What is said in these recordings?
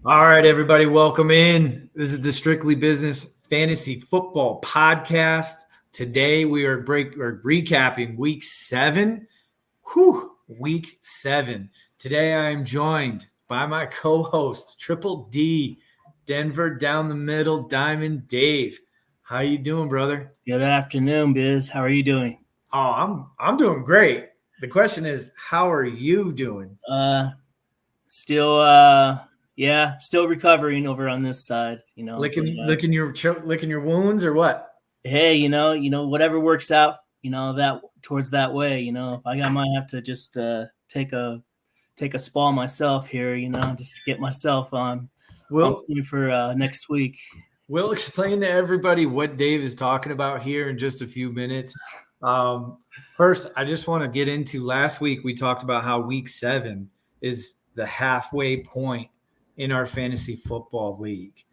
All right, everybody, welcome in. This is the Strictly Business Fantasy Football Podcast. Today we are recapping Week 7. Week 7. Today I am joined by my co-host, Triple D, Denver down the middle, Diamond Dave. How you doing, brother? Good afternoon, Biz. How are you doing? I'm doing great. The question is, how are you doing? Still recovering over on this side. Licking your wounds or what? Hey, whatever works out. That towards that way. I might have to just take a spall myself here. Just to get myself on point for next week. We'll explain to everybody what Dave is talking about here in just a few minutes. First, I just want to get into last week. We talked about how Week 7 is the halfway point in our fantasy football league.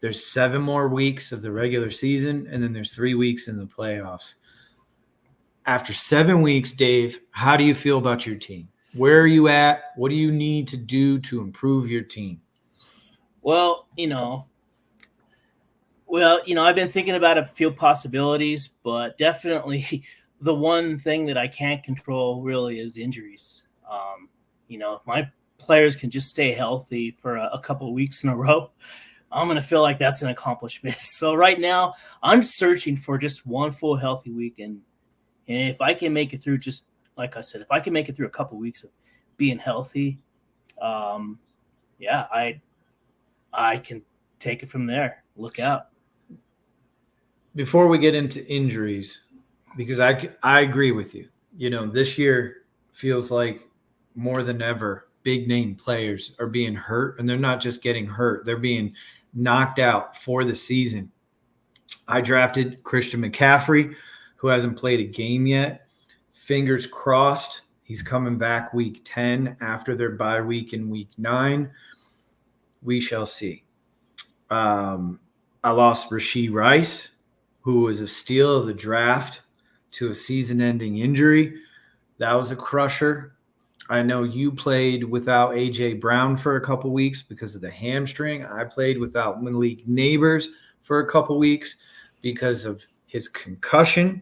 There's 7 more weeks of the regular season, and then there's 3 weeks in the playoffs. After 7 weeks, Dave, how do you feel about your team? Where are you at? What do you need to do to improve your team? Well, I've been thinking about a few possibilities, but definitely the one thing that I can't control really is injuries. If my players can just stay healthy for a couple of weeks in a row, I'm going to feel like that's an accomplishment. So right now I'm searching for just one full healthy week. And if I can make it through, just like I said, if I can make it through a couple of weeks of being healthy, I can take it from there. Look out. Before we get into injuries, because I agree with you. This year feels like more than ever, big name players are being hurt, and they're not just getting hurt. They're being knocked out for the season. I drafted Christian McCaffrey, who hasn't played a game yet. Fingers crossed he's coming back Week 10 after their bye week in Week 9. We shall see. I lost Rashee Rice, who was a steal of the draft, to a season-ending injury. That was a crusher. I know you played without A.J. Brown for a couple weeks because of the hamstring. I played without Malik Neighbors for a couple weeks because of his concussion.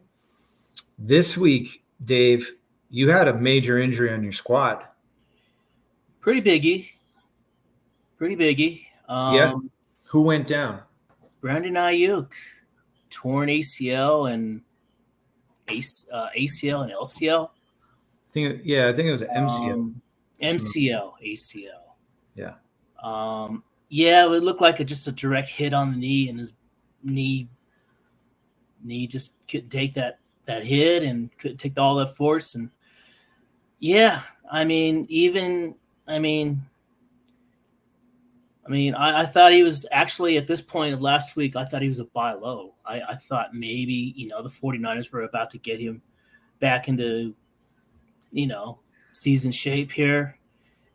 This week, Dave, you had a major injury on your squad. Pretty biggie. Yeah. Who went down? Brandon Ayuk, torn ACL and ACL and LCL. I think it was an MCL, ACL. Yeah. It looked like just a direct hit on the knee, and his knee just couldn't take that hit and couldn't take all that force. And I thought he was actually at this point of last week, I thought he was a buy low. I thought maybe, the 49ers were about to get him back into, season shape here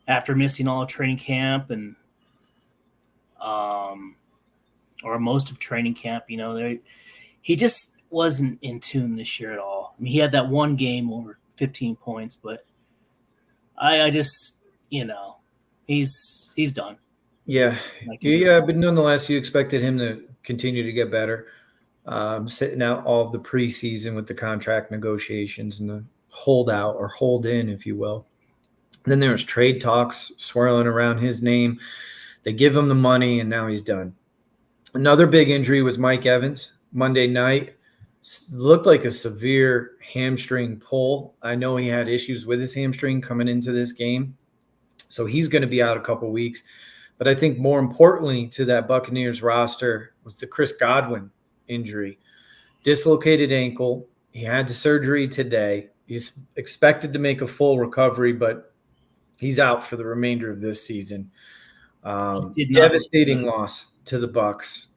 after missing all of training camp and or most of training camp. He just wasn't in tune this year at all. I mean, he had that one game over 15 points, but I just, he's done. Yeah, but nonetheless, you expected him to continue to get better. Sitting out all of the preseason with the contract negotiations and the holdout or hold in, if you will. Then there was trade talks swirling around his name. They give him the money, and now he's done. Another big injury was Mike Evans. Monday night looked like a severe hamstring pull. I know he had issues with his hamstring coming into this game, so he's going to be out a couple weeks. But I think more importantly to that Buccaneers roster was the Chris Godwin injury. Dislocated ankle. He had the surgery today. He's expected to make a full recovery, but he's out for the remainder of this season. Devastating loss to the Bucs.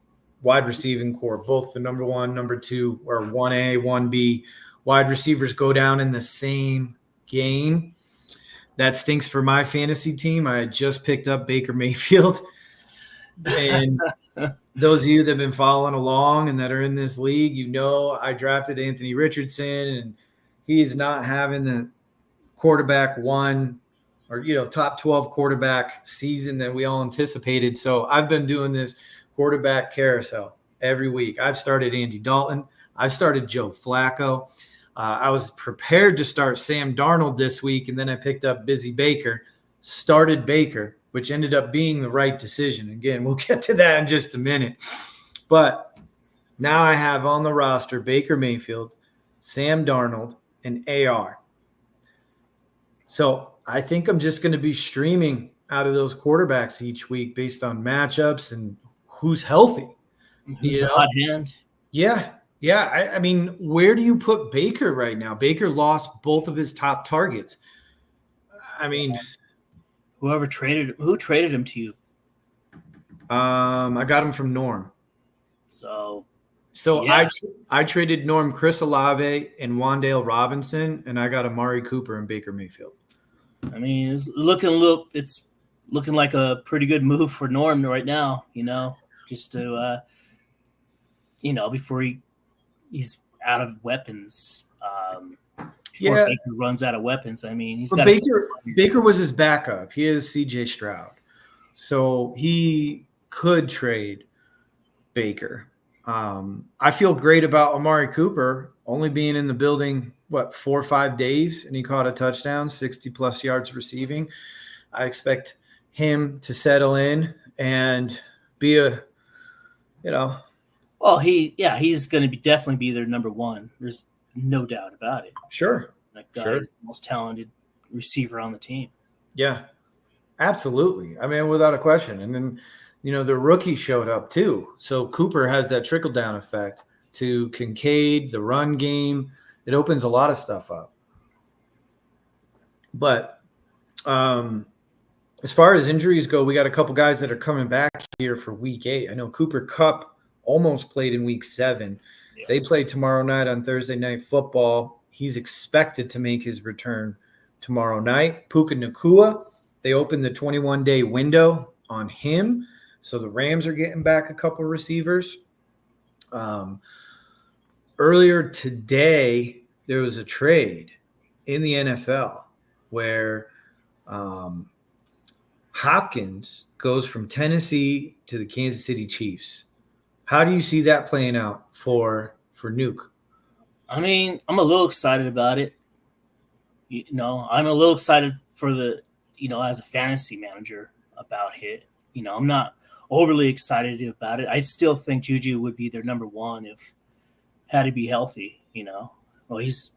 Wide receiving core, both the number 1, number 2, or 1A, 1B wide receivers go down in the same game. That stinks for my fantasy team. I just picked up Baker Mayfield. And those of you that have been following along and that are in this league, I drafted Anthony Richardson, and he's not having the quarterback 1 or top 12 quarterback season that we all anticipated. So I've been doing this quarterback carousel every week. I've started Andy Dalton. I've started Joe Flacco. I was prepared to start Sam Darnold this week, and then I picked up Busy Baker, started Baker, which ended up being the right decision. Again, we'll get to that in just a minute. But now I have on the roster Baker Mayfield, Sam Darnold, and AR. So I think I'm just going to be streaming out of those quarterbacks each week based on matchups and who's healthy. Who's the hot hand? Yeah. I mean, where do you put Baker right now? Baker lost both of his top targets. I mean, who traded him to you? I got him from Norm. So yeah. I traded Norm Chris Olave and Wan'Dale Robinson, and I got Amari Cooper and Baker Mayfield. I mean, it's looking like a pretty good move for Norm right now. Just to before he's out of weapons. Before Baker runs out of weapons, I mean, Baker was his backup. He is C.J. Stroud, so he could trade Baker. I feel great about Amari Cooper only being in the building 4 or 5 days, and he caught a touchdown, 60+ yards receiving. I expect him to settle in and be Well, he's going to definitely be their number one. There's no doubt about it. Sure. That guy is the most talented receiver on the team. Yeah, absolutely. I mean, without a question. And then, the rookie showed up too. So Cooper has that trickle-down effect to Kincaid, the run game. It opens a lot of stuff up. But as far as injuries go, we got a couple guys that are coming back here for week 8. I know Cooper Kupp almost played in week 7. Yeah. They play tomorrow night on Thursday Night Football. He's expected to make his return tomorrow night. Puka Nacua, they opened the 21-day window on him. So the Rams are getting back a couple receivers. Earlier today, there was a trade in the NFL where Hopkins goes from Tennessee to the Kansas City Chiefs. How do you see that playing out for Nuke? I mean, I'm a little excited about it. I'm a little excited for as a fantasy manager about it. I'm not overly excited about it. I still think Juju would be their number one if had to be healthy. Well, he's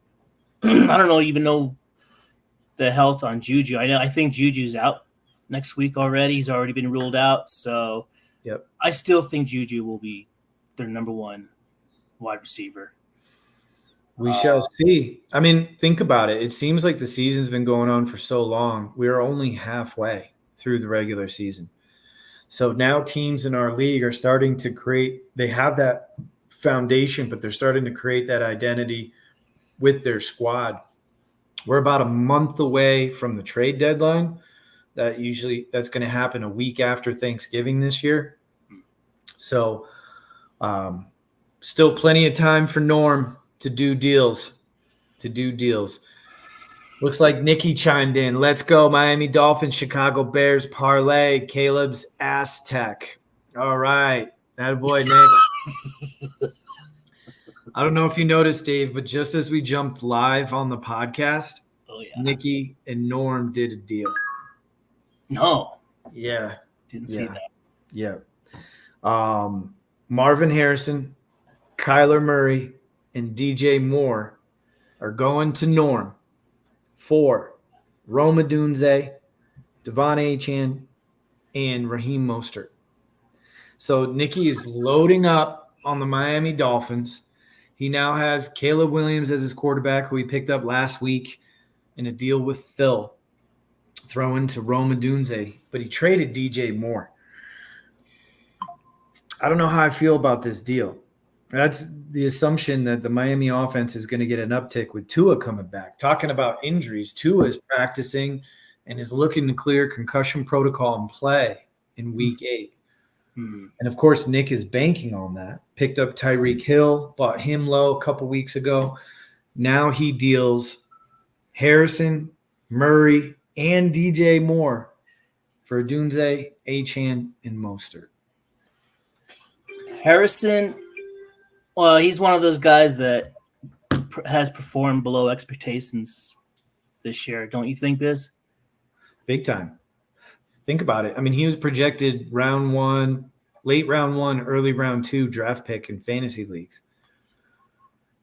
I don't even know the health on Juju. I think Juju's out next week already. He's already been ruled out. So yep. I still think Juju will be their number one wide receiver. We shall see. I mean, think about it. It seems like the season's been going on for so long. We're only halfway through the regular season. So now teams in our league are starting to they have that foundation, but they're starting to create that identity with their squad. We're about a month away from the trade deadline. That's going to happen a week after Thanksgiving this year. So still plenty of time for Norm to do deals. Looks like Nikki chimed in. Let's go, Miami Dolphins, Chicago Bears parlay, Caleb's Aztec. All right. That boy, Nick. I don't know if you noticed, Dave, but just as we jumped live on the podcast, Nikki and Norm did a deal. No. Yeah. Didn't see that. Yeah. Marvin Harrison, Kyler Murray, and DJ Moore are going to Norm for Rome Odunze, Devon Achane, and Raheem Mostert. So Nikki is loading up on the Miami Dolphins. He now has Caleb Williams as his quarterback, who he picked up last week in a deal with Phil, throwing to Rome Odunze, but he traded DJ Moore. I don't know how I feel about this deal. That's the assumption that the Miami offense is going to get an uptick with Tua coming back. Talking about injuries, Tua is practicing and is looking to clear concussion protocol and play in week 8. Mm-hmm. And, of course, Nick is banking on that. Picked up Tyreek Hill, bought him low a couple weeks ago. Now he deals Harrison, Murray, and DJ Moore for Dunze, Achane, and Mostert. Harrison, well, he's one of those guys that has performed below expectations this year. Don't you think, Biz? Big time. Think about it. I mean, he was projected round 1, late round 1, early round 2 draft pick in fantasy leagues.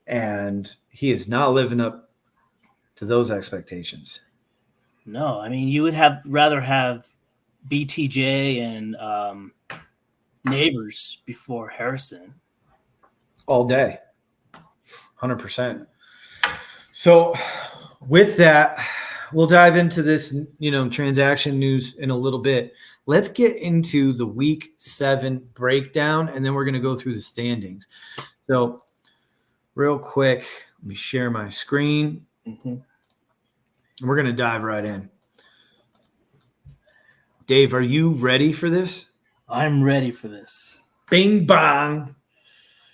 And he is not living up to those expectations. No, I mean, you would rather have BTJ and Neighbors before Harrison. All day. 100%. So with that, we'll dive into this, transaction news in a little bit. Let's get into the week 7 breakdown, and then we're going to go through the standings. So real quick, let me share my screen. Mm-hmm. We're going to dive right in. Dave, are you ready for this? I'm ready for this. Bing bong.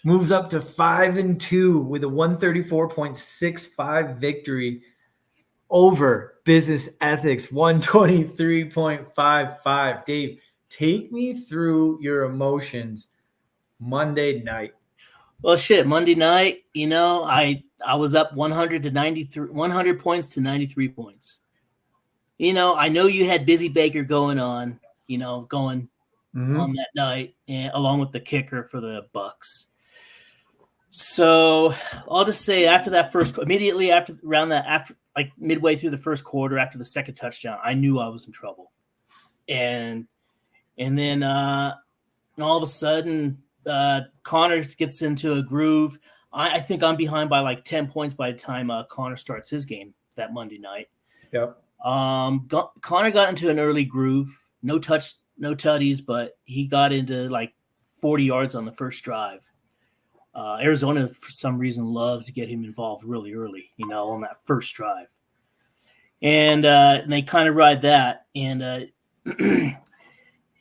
Moves up to 5-2 with a 134.65 victory over Business Ethics 123.55. Dave, take me through your emotions Monday night. Well, shit, Monday night, I was up 100 points to 93 points. I know you had Busy Baker going on, on that night, and along with the kicker for the Bucks. So I'll just say immediately after midway through the first quarter, after the second touchdown, I knew I was in trouble. And then all of a sudden, Connor gets into a groove. I think I'm behind by like 10 points by the time Connor starts his game that Monday night. Yep. Connor got into an early groove. No tutties, but he got into like 40 yards on the first drive. Arizona, for some reason, loves to get him involved really early, on that first drive. And they kind of ride that. And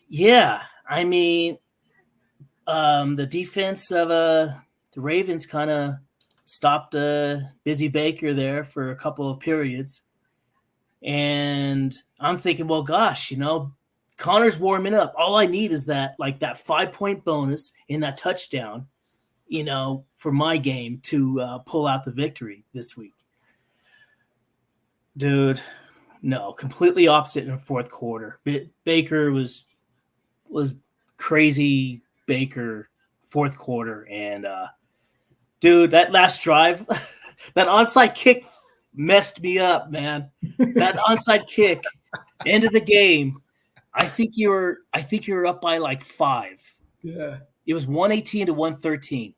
yeah, I mean, the defense of the Ravens kind of stopped Busy Baker there for a couple of periods. And I'm thinking, well, gosh, Connor's warming up. All I need is that 5-point bonus in that touchdown, for my game to pull out the victory this week. Dude, no, completely opposite in the fourth quarter. Baker was crazy Baker fourth quarter. And, dude, that last drive, that onside kick messed me up, man. That onside kick, end of the game. I think you were up by like 5. Yeah. It was 118 to 113.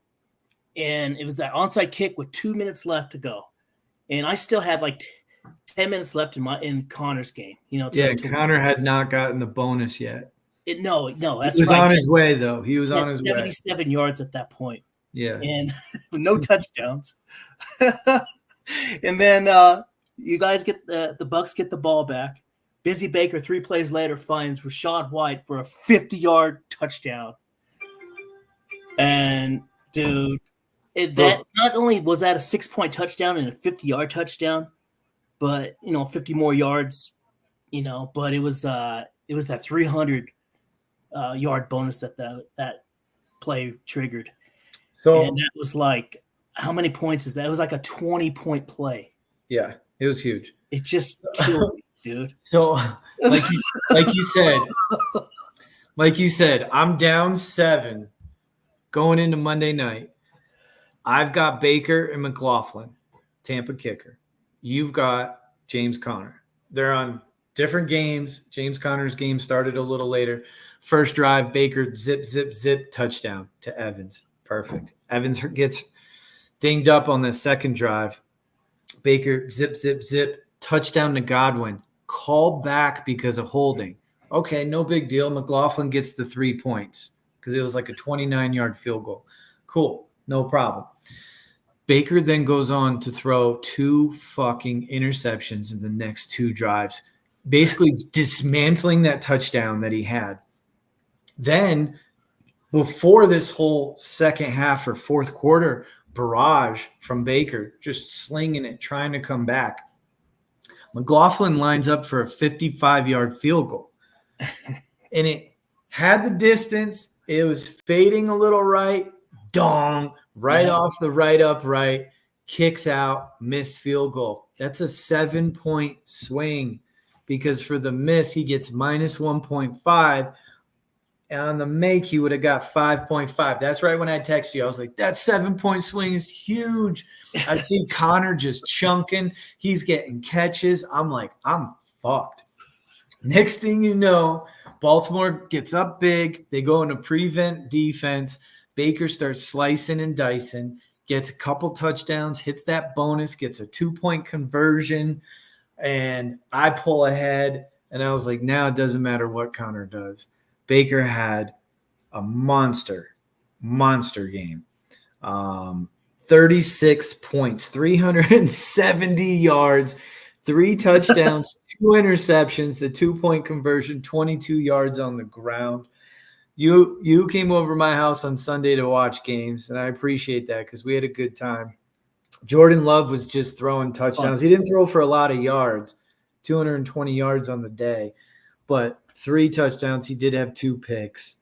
And it was that onside kick with 2 minutes left to go. And I still had like 10 minutes left in Connor's game. Connor had not gotten the bonus yet. No, that's he was right. on his way, though. He was on his 77 way. yards at that point. Yeah. And no touchdowns. And then you guys get the Bucks get the ball back. Busy Baker 3 plays later finds Rachaad White for a 50-yard touchdown. And dude, that not only was that a 6-point touchdown and a 50-yard touchdown, but 50 more yards, but it was that 300-yard bonus that play triggered. So, and that was like, how many points is that? It was like a 20-point play. Yeah, it was huge. It just killed me, dude. So, like you said, I'm down 7 going into Monday night. I've got Baker and McLaughlin, Tampa kicker. You've got James Conner. They're on different games. James Conner's game started a little later. First drive, Baker zip, zip, zip, touchdown to Evans. Perfect. Evans gets dinged up on the second drive. Baker zip, zip, zip, touchdown to Godwin. Called back because of holding. Okay, no big deal. McLaughlin gets the 3 points because it was like a 29-yard field goal. Cool, no problem. Baker then goes on to throw 2 fucking interceptions in the next 2 drives, basically dismantling that touchdown that he had. Then, before this whole second half or fourth quarter barrage from Baker, just slinging it, trying to come back. McLaughlin lines up for a 55-yard field goal. And it had the distance. It was fading a little right. Dong, right off the right upright. Kicks out, missed field goal. That's a 7-point swing because for the miss, he gets minus 1.5. And on the make, he would have got 5.5. That's right when I texted you. I was like, that 7-point swing is huge. I see Connor just chunking. He's getting catches. I'm like, I'm fucked. Next thing you know, Baltimore gets up big. They go into prevent defense. Baker starts slicing and dicing, gets a couple touchdowns, hits that bonus, gets a 2-point conversion, and I pull ahead. And I was like, now it doesn't matter what Connor does. Baker had a monster game. 36 points, 370 yards, 3 touchdowns, 2 interceptions, the 2-point conversion, 22 yards on the ground. You came over my house on Sunday to watch games, and I appreciate that because we had a good time. Jordan Love was just throwing touchdowns. He didn't throw for a lot of yards, 220 yards on the day, but 3 touchdowns. He did have 2 picks.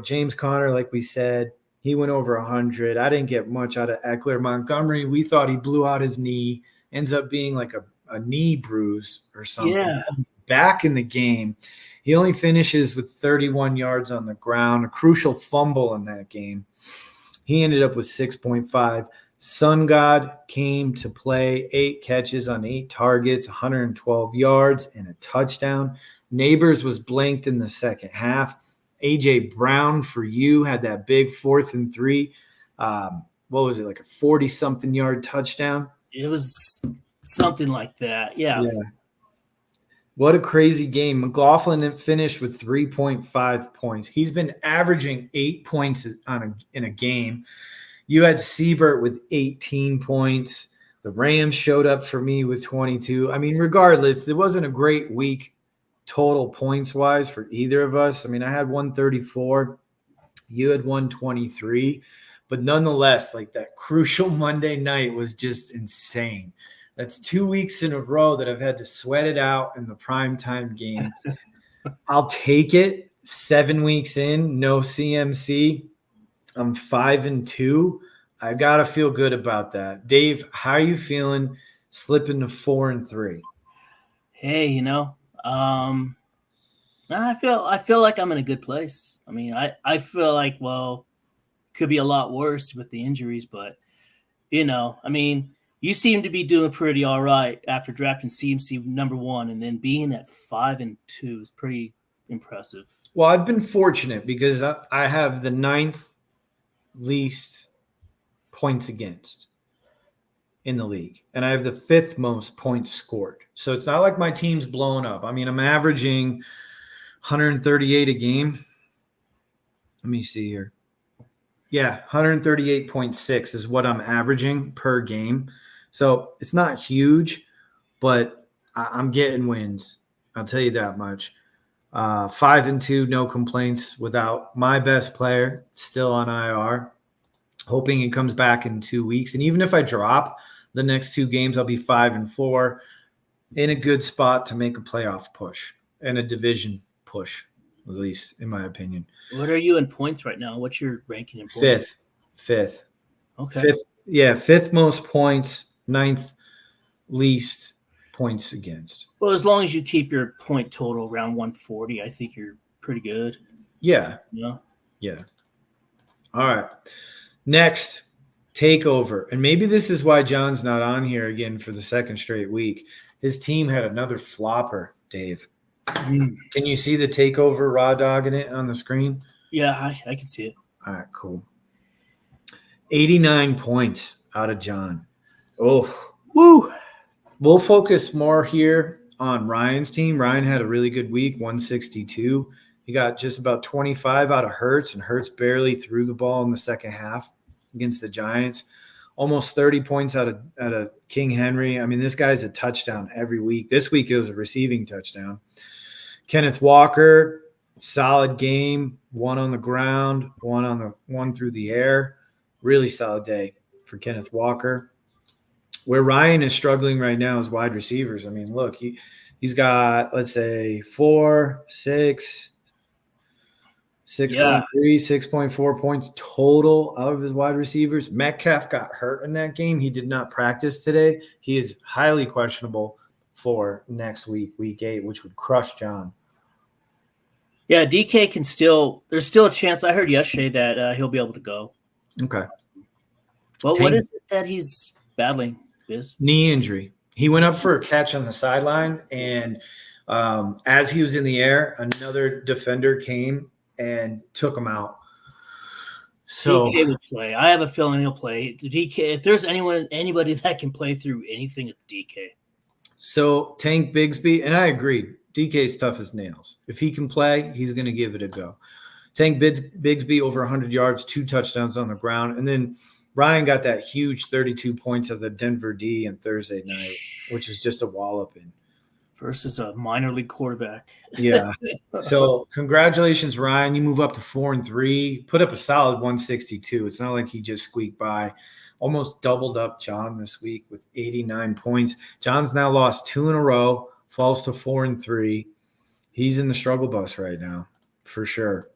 James Conner, like we said, he went over 100. I didn't get much out of Eckler. Montgomery, we thought he blew out his knee. Ends up being like a knee bruise or something. Yeah. Back in the game. He only finishes with 31 yards on the ground, a crucial fumble in that game. He ended up with 6.5. Sun God came to play, 8 catches on 8 targets, 112 yards, and a touchdown. Neighbors was blanked in the second half. A.J. Brown for you had that big 4th and 3. What was it, like a 40-something yard touchdown? It was something like that. Yeah. What a crazy game. McLaughlin finished with 3.5 points. He's been averaging 8 points in a game. You had Siebert with 18 points. The Rams showed up for me with 22. I mean, regardless, it wasn't a great week total points-wise for either of us. I mean, I had 134. You had 123. But nonetheless, like that crucial Monday night was just insane. That's 2 weeks in a row that I've had to sweat it out in the primetime game. I'll take it. 7 weeks in, no CMC. I'm 5-2. I gotta feel good about that. Dave, how are you feeling slipping to 4-3? Hey, I feel like I'm in a good place. I mean, I feel like, well, could be a lot worse with the injuries, but I mean, you seem to be doing pretty all right after drafting CMC number 1 and then being at 5-2 is pretty impressive. Well, I've been fortunate because I have the 9th least points against in the league, and I have the 5th most points scored. So it's not like my team's blown up. I mean, I'm averaging 138 a game. Let me see here. Yeah, 138.6 is what I'm averaging per game. So it's not huge, but I'm getting wins. I'll tell you that much. 5-2, no complaints without my best player still on IR. Hoping he comes back in 2 weeks. And even if I drop the next 2 games, I'll be 5-4 in a good spot to make a playoff push and a division push, at least in my opinion. What are you in points right now? What's your ranking in points? 5th. Okay. 5th. Yeah, 5th most points, 9th least points against. Well, as long as you keep your point total around 140, I think you're pretty good. Yeah. Yeah. All right. Next, takeover. And maybe this is why John's not on here again for the 2nd straight week. His team had another flopper, Dave. Can you see the takeover raw dog in it on the screen? Yeah, I can see it. All right, cool. 89 points out of John. Oh, woo. We'll focus more here on Ryan's team. Ryan had a really good week, 162. He got just about 25 out of Hurts, and Hurts barely threw the ball in the second half against the Giants. Almost 30 points out of King Henry. I mean, this guy's a touchdown every week. This week it was a receiving touchdown. Kenneth Walker, solid game. 1 on the ground, 1 through the air. Really solid day for Kenneth Walker. Where Ryan is struggling right now is wide receivers. I mean, look, he's got, let's say, 4, 6, Yeah. 6.3, 6.4 points total out of his wide receivers. Metcalf got hurt in that game. He did not practice today. He is highly questionable for next week, week 8, which would crush John. Yeah, DK can still. There's still a chance. I heard yesterday that he'll be able to go. Okay. Well, what Tank is it that he's battling, Biz? knee injury. He went up for a catch on the sideline, and as he was in the air, another defender came and took him out. So DK will play. I have a feeling he'll play. DK. If there's anybody that can play through anything, it's DK. So Tank Bigsby, and I agree, DK's tough as nails. If he can play, he's going to give it a go. Tank Bigsby over 100 yards, 2 touchdowns on the ground, and then Ryan got that huge 32 points of the Denver D on Thursday night, which is just a walloping. Versus a minor league quarterback. Yeah. So congratulations, Ryan. You move up to 4-3. Put up a solid 162. It's not like he just squeaked by. Almost doubled up John this week with 89 points. John's now lost 2 in a row, falls to 4-3. He's in the struggle bus right now, for sure.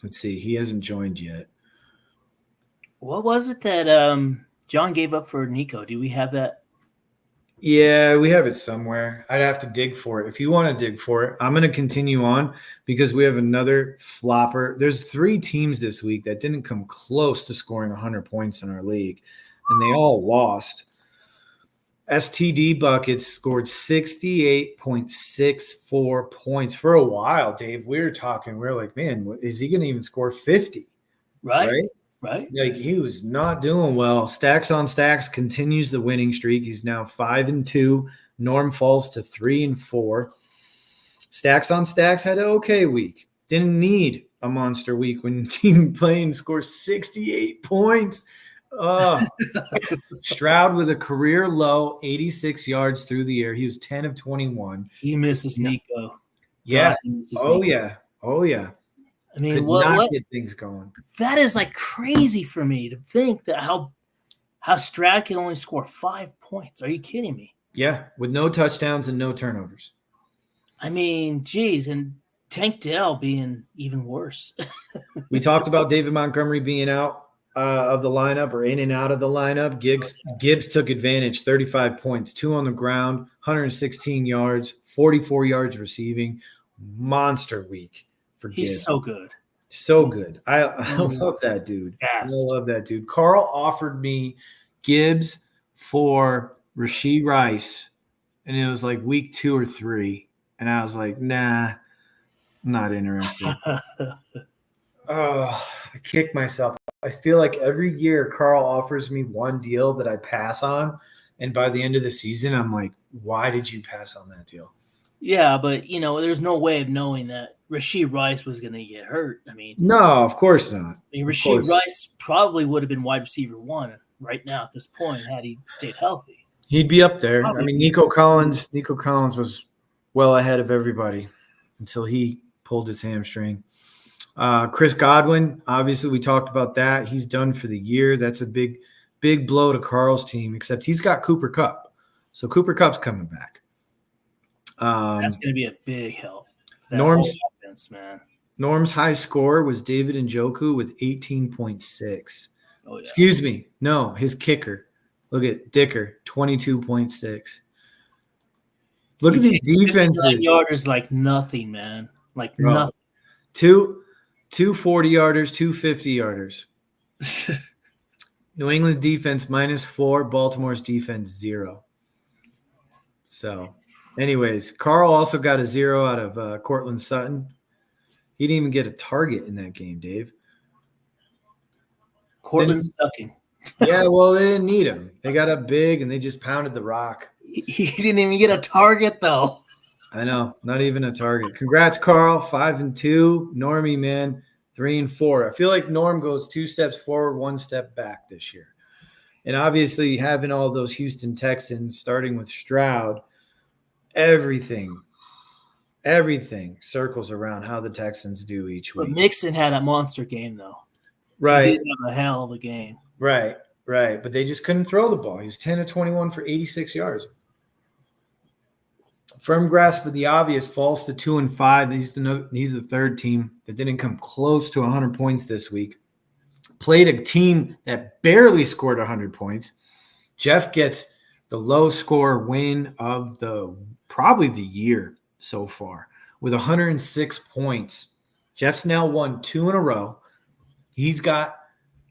Let's see. He hasn't joined yet. What was it that John gave up for Nico? Do we have that? Yeah, we have it somewhere. I'd have to dig for it. If you want to dig for it, I'm going to continue on because we have another flopper. There's 3 teams this week that didn't come close to scoring 100 points in our league, and they all lost. STD Buckets scored 68.64 points. For a while, Dave, we were like, man, is he going to even score 50? Right. Like, he was not doing well. Stacks on Stacks continues the winning streak. He's now 5-2. Norm falls to 3-4. Stacks on Stacks had an okay week. Didn't need a monster week when team playing scores 68 points. Stroud with a career low 86 yards through the air. He was 10 of 21. He misses Nico. Yeah. God, he misses Oh, Nico. yeah. Oh, yeah. I mean, Could what not get things going. That is like crazy for me to think that how Stroud can only score 5 points. Are you kidding me? Yeah, with no touchdowns and no turnovers. I mean, geez, and Tank Dell being even worse. We talked about David Montgomery being out of the lineup or in and out of the lineup. Gibbs took advantage, 35 points, 2 on the ground, 116 yards, 44 yards receiving. Monster week for Gibbs. He's so good. So good. I love that dude. Fast. I love that dude. Carl offered me Gibbs for Rashee Rice, and it was like week 2 or 3. And I was like, nah, I'm not interested. I kick myself. I feel like every year Carl offers me one deal that I pass on, and by the end of the season, I'm like, why did you pass on that deal? Yeah, but, there's no way of knowing that Rashee Rice was going to get hurt. I mean, no, of course not. Rashee Rice probably would have been wide receiver 1 right now at this point had he stayed healthy. He'd be up there. Probably. I mean, Nico Collins was well ahead of everybody until he pulled his hamstring. Chris Godwin, obviously we talked about that. He's done for the year. That's a big blow to Carl's team, except he's got Cooper Kupp. So Cooper Kupp's coming back. That's going to be a big help. Norm's offense, man. Norm's high score was David Njoku with 18.6. Oh, yeah. Excuse me. No, his kicker. Look at Dicker, 22.6. Look at these defenses. 9-yarders like nothing, man. Like nothing. 2 40-yarders, 2 50-yarders. New England defense -4, Baltimore's defense 0. So, anyways, Carl also got a 0 out of Cortland Sutton. He didn't even get a target in that game, Dave. Cortland's sucking. Yeah, well, they didn't need him. They got up big, and they just pounded the rock. He didn't even get a target, though. I know, not even a target. Congrats, Carl, 5-2. Normie, man, 3-4. I feel like Norm goes 2 steps forward, 1 step back this year. And obviously having all those Houston Texans, starting with Stroud, everything circles around how the Texans do each week. But Mixon had a monster game, though. Right. He did have a hell of a game. Right. Right, but they just couldn't throw the ball. He was 10 of 21 for 86 yards. Firm grasp of the obvious falls to 2-5. He's the third team that didn't come close to 100 points this week. Played a team that barely scored 100 points. Jeff gets the low score win of probably the year so far with 106 points. Jeff's now won 2 in a row.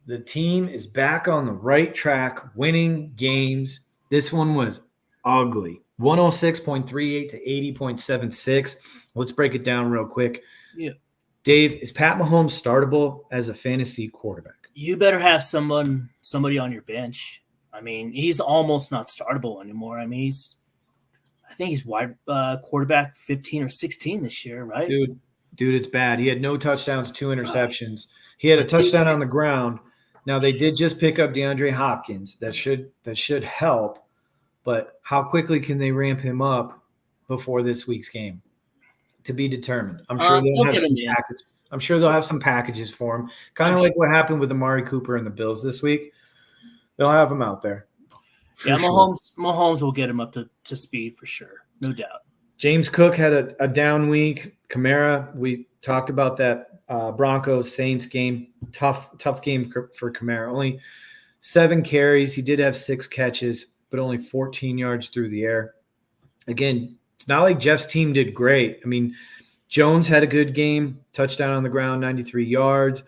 The team is back on the right track, winning games. This one was ugly. 106.38 to 80.76. Let's break it down real quick. Yeah. Dave, is Pat Mahomes startable as a fantasy quarterback? You better have somebody on your bench. I mean, he's almost not startable anymore. I mean, I think he's wide quarterback 15 or 16 this year, right? Dude, it's bad. He had no touchdowns, 2 interceptions. He had a touchdown on the ground. Now they did just pick up DeAndre Hopkins. That should help. But how quickly can they ramp him up before this week's game? To be determined. I'm sure they'll have some packages for him. Kind of like what happened with Amari Cooper and the Bills this week. They'll have him out there. Yeah, Mahomes will get him up to speed for sure. No doubt. James Cook had a down week. Kamara, we talked about that Broncos Saints game. Tough game for Kamara. Only 7 carries. He did have 6 catches, but only 14 yards through the air. Again, it's not like Jeff's team did great. I mean, Jones had a good game. Touchdown on the ground, 93 yards.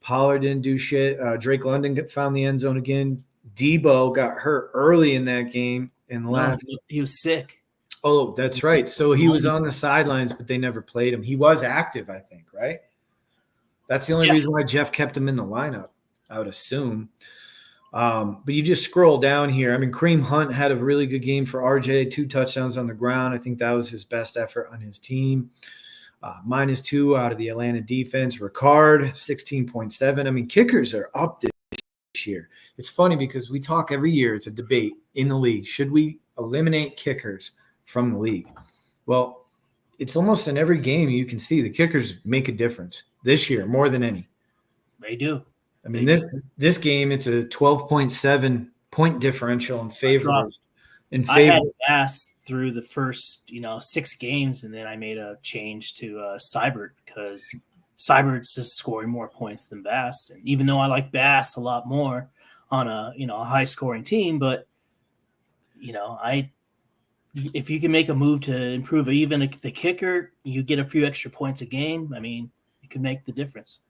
Pollard didn't do shit. Drake London found the end zone again. Debo got hurt early in that game and left. He was sick. Oh, that's right. So he was on the sidelines, but they never played him. He was active, I think, right? That's the only reason why Jeff kept him in the lineup, I would assume. But you just scroll down here. I mean, Kareem Hunt had a really good game for RJ, 2 touchdowns on the ground. I think that was his best effort on his team. -2 out of the Atlanta defense. Ricard, 16.7. I mean, kickers are up this year. It's funny because we talk every year. It's a debate in the league. Should we eliminate kickers from the league? Well, it's almost in every game you can see the kickers make a difference this year more than any. They do. I mean, this game, it's a 12.7 point differential in favor. I had Bass through the first, 6 games, and then I made a change to Seibert because Seibert's just scoring more points than Bass. And even though I like Bass a lot more on a high scoring team, but if you can make a move to improve even the kicker, you get a few extra points a game. I mean, you can make the difference.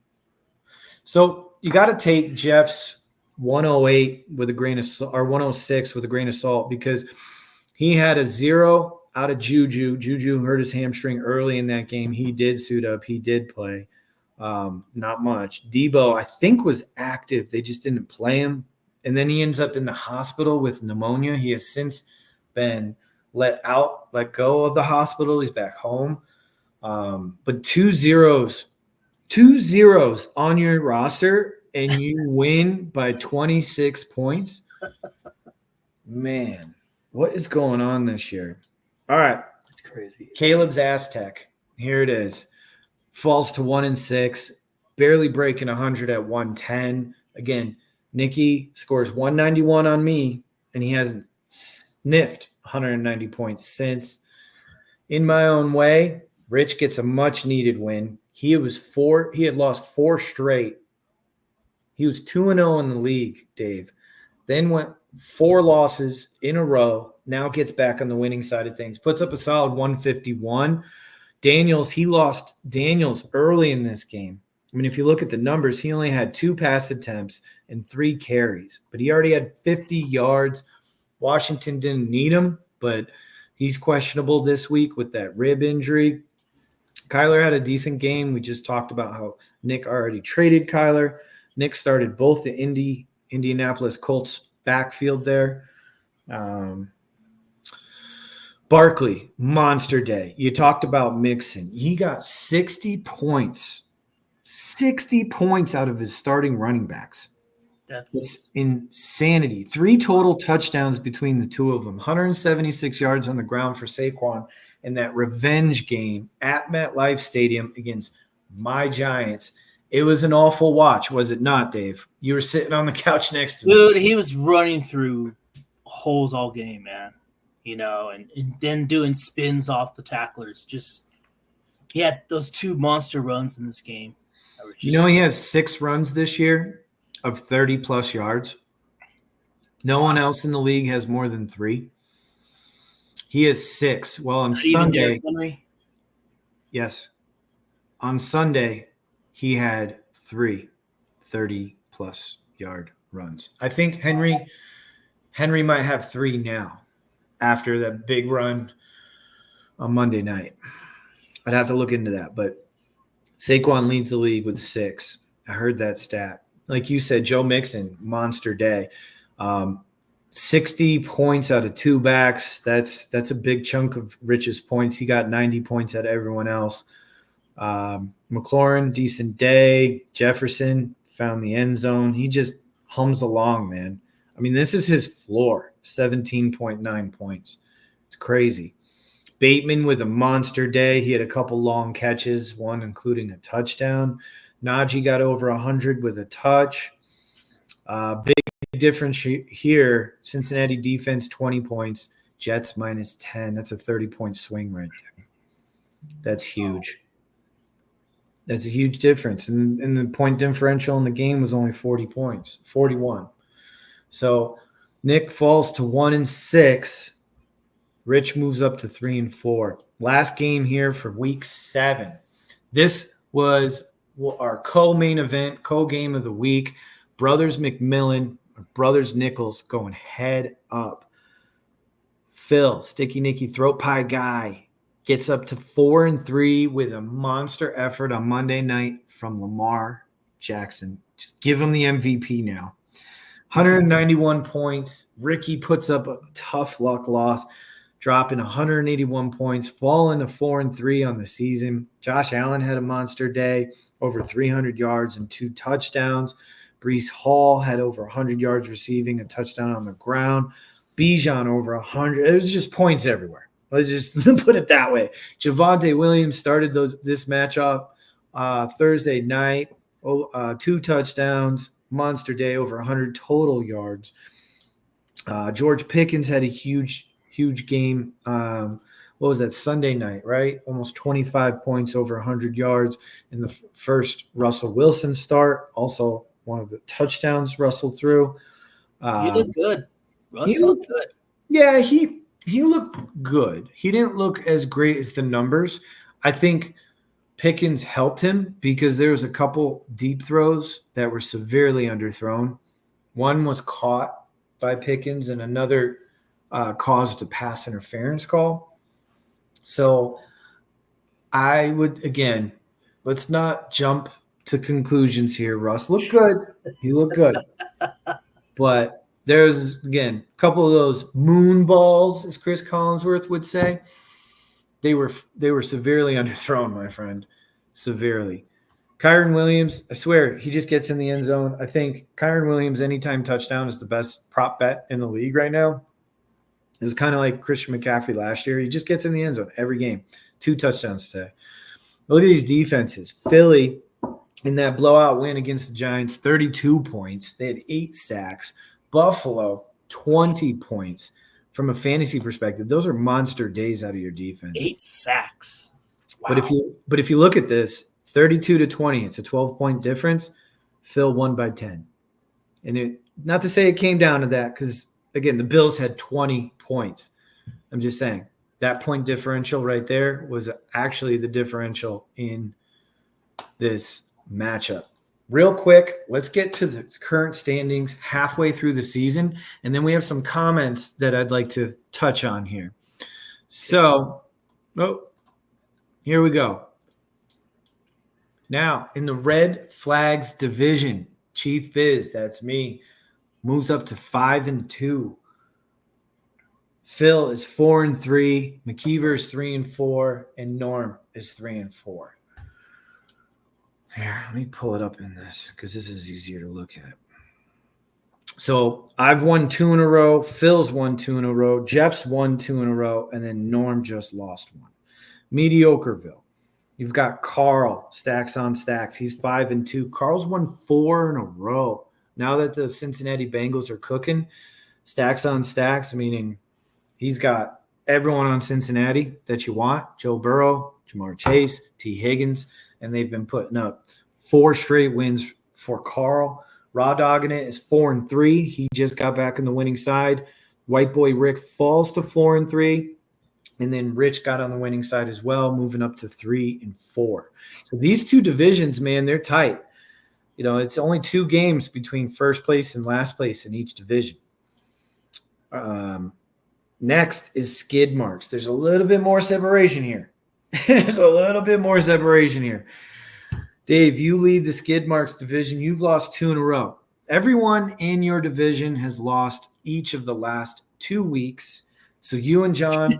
So you got to take Jeff's 108 with a grain of salt, or 106 with a grain of salt, because he had a 0 out of Juju. Juju hurt his hamstring early in that game. He did suit up. He did play. Not much. Debo, I think, was active. They just didn't play him. And then he ends up in the hospital with pneumonia. He has since been let go of the hospital. He's back home. But 2 zeros on your roster and you win by 26 points. Man, what is going on this year? All right. That's crazy. Caleb's Aztec. Here it is. Falls to 1-6, barely breaking 100 at 110. Again, Nicky scores 191 on me, and he hasn't sniffed 190 points since. In my own way, Rich gets a much-needed win. He had lost 4 straight. He was 2-0 in the league, Dave. Then went 4 losses in a row. Now gets back on the winning side of things. Puts up a solid 151. He lost Daniels early in this game. I mean, if you look at the numbers, he only had 2 pass attempts and 3 carries. But he already had 50 yards. Washington didn't need him, but he's questionable this week with that rib injury. Kyler had a decent game. We just talked about how Nick already traded Kyler. Nick started both the Indianapolis Colts backfield there. Barkley, monster day. You talked about Mixon. He got 60 points. 60 points out of his starting running backs. That's insanity. 3 total touchdowns between the 2 of them. 176 yards on the ground for Saquon in that revenge game at MetLife Stadium against my Giants. It was an awful watch, was it not, Dave? You were sitting on the couch next to me. Dude, he was running through holes all game, man. And then doing spins off the tacklers. Just he had those 2 monster runs in this game. He has 6 runs this year of 30-plus yards. No one else in the league has more than 3. He has 6. Well, on Sunday, yes. On Sunday, he had 3 30-plus yard runs. I think Henry might have 3 now after that big run on Monday night. I'd have to look into that, but Saquon leads the league with 6. I heard that stat. Like you said, Joe Mixon, monster day. 60 points out of 2 backs. That's a big chunk of Rich's points. He got 90 points out of everyone else. McLaurin, decent day. Jefferson found the end zone. He just hums along, man. I mean, this is his floor, 17.9 points. It's crazy. Bateman with a monster day. He had a couple long catches, one including a touchdown. Najee got over 100 with a touch. Big difference here. Cincinnati defense, 20 points. Jets minus 10. That's a 30-point swing right there. That's huge. That's a huge difference. And the point differential in the game was only 40 points, 41. So Nick falls to 1-6. Rich moves up to 3-4. Last game here for week 7. This was our co-main event, co-game of the week. Brothers McMillan, Brothers Nichols going head up. Phil, Sticky Nicky Throat Pie Guy, gets up to 4-3 with a monster effort on Monday night from Lamar Jackson. Just give him the MVP now. 191 points. Ricky puts up a tough luck loss, dropping 181 points, falling to 4-3 on the season. Josh Allen had a monster day, over 300 yards and 2 touchdowns. Breece Hall had over 100 yards receiving, a touchdown on the ground. Bijan over 100. It was just points everywhere. Let's just put it that way. Javonte Williams started this matchup Thursday night. 2 touchdowns, monster day, over 100 total yards. George Pickens had a huge game. What was that, Sunday night, right? Almost 25 points, over 100 yards in the first Russell Wilson start. Also, one of the touchdowns Russell threw. He looked good. Russell looked good. Yeah, he looked good. He didn't look as great as the numbers. I think Pickens helped him because there was a couple deep throws that were severely underthrown. One was caught by Pickens and another caused a pass interference call. So I would, again, let's not jump to conclusions here. Russ looked good. He looked good. But there's, again, a couple of those moon balls, as Chris Collinsworth would say. They were severely underthrown, my friend. Severely. Kyren Williams, I swear, he just gets in the end zone. I think Kyren Williams anytime touchdown is the best prop bet in the league right now. It was kind of like Christian McCaffrey last year. He just gets in the end zone every game. 2 touchdowns today. Look at these defenses. Philly, in that blowout win against the Giants, 32 points. They had 8 sacks. Buffalo, 20 points. From a fantasy perspective, those are monster days out of your defense. 8 sacks. Wow. But if you look at this, 32-20, it's a 12-point difference. Phil won by 10. And not to say it came down to that, because again, the Bills had 20 points. I'm just saying that point differential right there was actually the differential in this matchup. Real quick, let's get to the current standings halfway through the season, and then we have some comments that I'd like to touch on here. So, here we go. Now, in the Red Flags division, Chief Biz, that's me, moves up to 5-2. Phil is 4-3. McKeever is 3-4, and Norm is 3-4. Here, let me pull it up in this because this is easier to look at. So I've won 2 in a row. Phil's won 2 in a row. Jeff's won 2 in a row. And then Norm just lost 1. Mediocreville. You've got Carl, stacks on stacks. He's 5-2. Carl's won 4 in a row. Now that the Cincinnati Bengals are cooking, stacks on stacks, meaning he's got everyone on Cincinnati that you want. Joe Burrow, Jamar Chase, T. Higgins, and they've been putting up 4 straight wins for Carl. Raw dogging it is 4-3. He just got back in the winning side. White boy Rick falls to 4-3. And then Rich got on the winning side as well, moving up to 3-4. So these two divisions, man, they're tight. It's only 2 games between first place and last place in each division. Next is skid marks. There's a little bit more separation here. Dave, you lead the skid marks division. You've lost 2 in a row. Everyone in your division has lost each of the last 2 weeks. So you and John,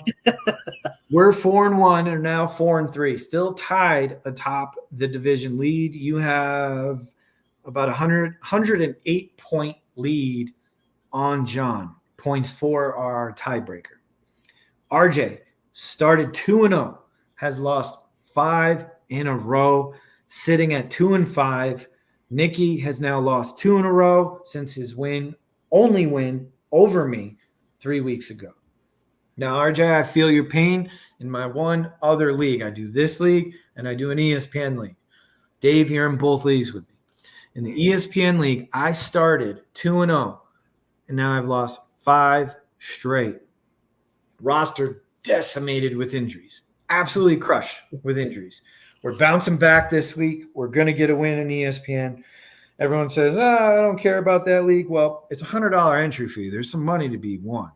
we're 4-1 and are now 4-3. Still tied atop the division lead. You have about 108-point lead on John. Points for our tiebreaker. RJ started 2-0, has lost 5 in a row, sitting at 2-5. Nikki has now lost 2 in a row since his only win over me 3 weeks ago. Now, RJ, I feel your pain in my one other league. I do this league and I do an ESPN league. Dave, you're in both leagues with me. In the ESPN league, I started 2-0, and now I've lost 5 straight. Roster decimated with injuries. Absolutely crushed with injuries. We're bouncing back this week. We're going to get a win in ESPN. Everyone says, I don't care about that league. Well, it's a $100 entry fee. There's some money to be won.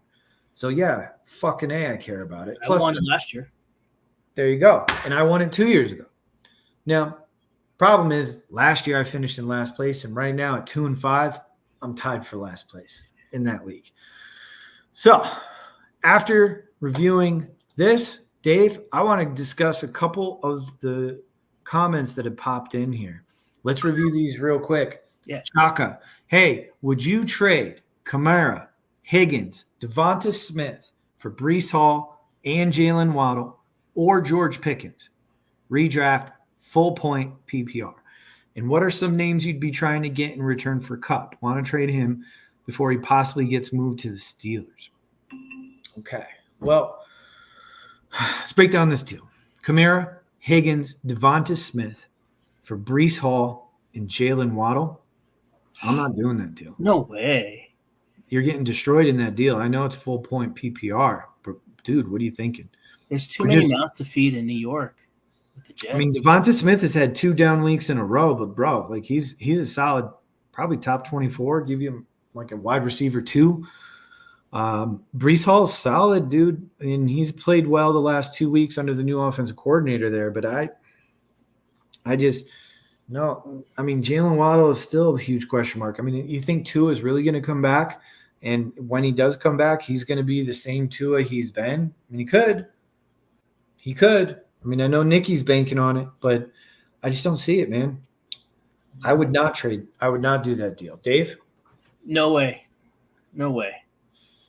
So, yeah, fucking A, I care about it. Plus, I won it last year. There you go. And I won it 2 years ago. Now, problem is last year I finished in last place, and right now at 2-5, I'm tied for last place in that league. So, after reviewing this, Dave, I want to discuss a couple of the comments that have popped in here. Let's review these real quick. Yeah. Chaka, hey, would you trade Kamara, Higgins, Devonta Smith for Breece Hall and Jalen Waddle or George Pickens? Redraft, full point PPR. And what are some names you'd be trying to get in return for Kupp? Want to trade him before he possibly gets moved to the Steelers? Okay. Well, let's break down this deal. Kamara, Higgins, Devonta Smith for Breece Hall and Jalen Waddle. I'm not doing that deal. No way. You're getting destroyed in that deal. I know it's full point PPR, but dude, what are you thinking? There's too many mouths to feed in New York with the Jets. I mean, Devonta Smith has had 2 down weeks in a row, but bro, like he's a solid, probably top 24. Give you like a wide receiver 2. Breece Hall's solid, dude. I mean, he's played well the last 2 weeks under the new offensive coordinator there, but I just no. I mean, Jalen Waddle is still a huge question mark. I mean, you think Tua is really going to come back? And when he does come back, he's going to be the same Tua he's been? I mean, he could. I mean, I know Nikki's banking on it, but I just don't see it, man. I would not trade. I would not do that deal. Dave? No way. I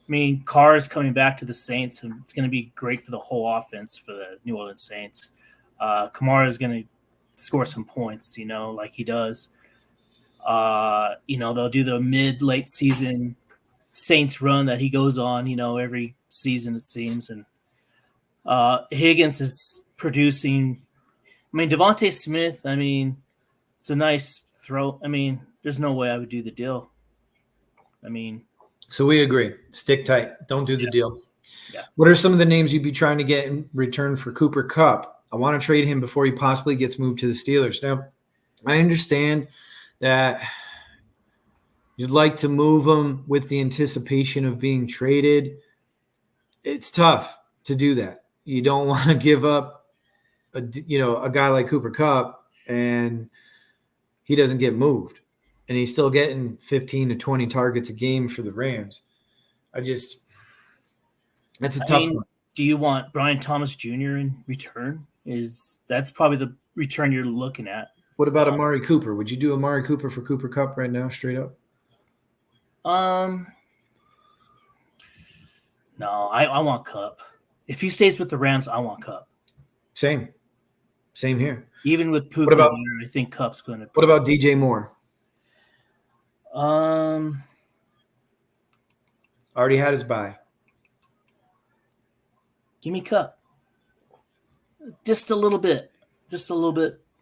mean, Carr is coming back to the Saints, and it's going to be great for the whole offense for the New Orleans Saints. Kamara is going to score some points, like he does. They'll do the mid-late season Saints run that he goes on, every season it seems. And Higgins is producing. I mean, Devontae Smith, it's a nice throw. I mean, there's no way I would do the deal. So we agree. Stick tight. Don't do the deal. Yeah. What are some of the names you'd be trying to get in return for Cooper Kupp? I want to trade him before he possibly gets moved to the Steelers. Now, I understand that you'd like to move him with the anticipation of being traded. It's tough to do that. You don't want to give up a guy like Cooper Kupp and he doesn't get moved and he's still getting 15 to 20 targets a game for the Rams. That's a tough one. Do you want Brian Thomas Jr. in return? That's probably the return you're looking at. What about Amari Cooper? Would you do Amari Cooper for Cooper Kupp right now, straight up? No, I want Kupp. If he stays with the Rams, I want Kupp. Same. Same here. Even with Puka What about there, I think Cup's going to. what about DJ Moore? Already had his bye. Give me Cup. Just a little bit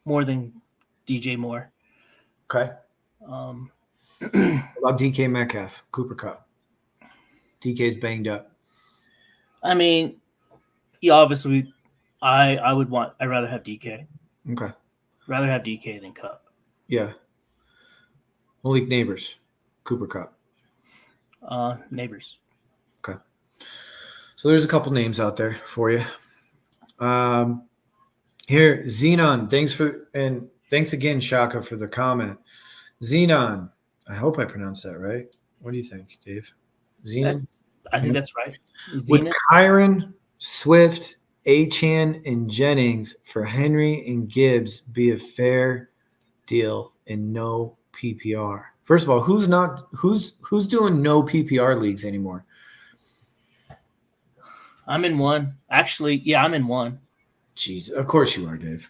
more than DJ Moore. Okay. What about DK Metcalf, Cooper Cup? DK's banged up. I mean, yeah, obviously, I'd rather have DK. Okay. Rather have DK than Cup. Yeah. Malik Neighbors, Cooper Cup. Neighbors. Okay. So there's a couple names out there for you. Here, Xenon. Thanks again, Shaka, for the comment. Xenon. I hope I pronounced that right. What do you think, Dave? Xenon? I think that's right. Would Kyron, Swift, Achane, and Jennings for Henry and Gibbs be a fair deal in no PPR? First of all, who's doing no PPR leagues anymore? I'm in one. Actually, yeah, I'm in one. Jeez, of course you are, Dave.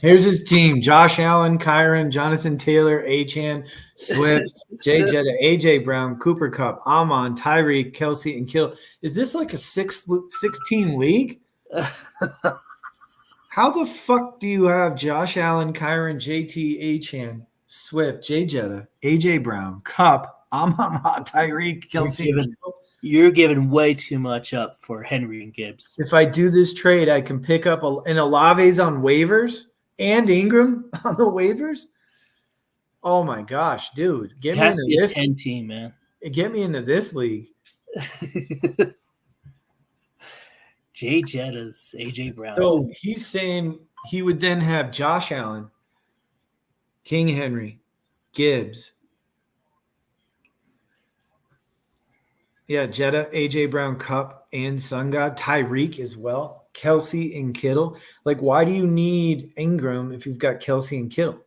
Here's his team: Josh Allen, Kyron, Jonathan Taylor, Achane, Swift, Jay Jetta, AJ Brown, Cooper Cup, Amon, Tyreek, Kelsey, and Kittle. Is this like a 16 league? How the fuck do you have Josh Allen, Kyron, JT, Achane, Swift, Jay Jetta, AJ Brown, Cup, Amon, Tyreek, Kelsey? You're giving way too much up for Henry and Gibbs. If I do this trade, I can pick up an Olave's on waivers and Ingram on the waivers. Oh my gosh, dude! It has to be a 10 team, man. Get me into this league. Jay Jetta's AJ Brown. So he's saying he would then have Josh Allen, King Henry, Gibbs. Yeah, Jetta, AJ Brown, Cup, and Sun God, Tyreek as well, Kelsey and Kittle. Like, why do you need Ingram if you've got Kelsey and Kittle?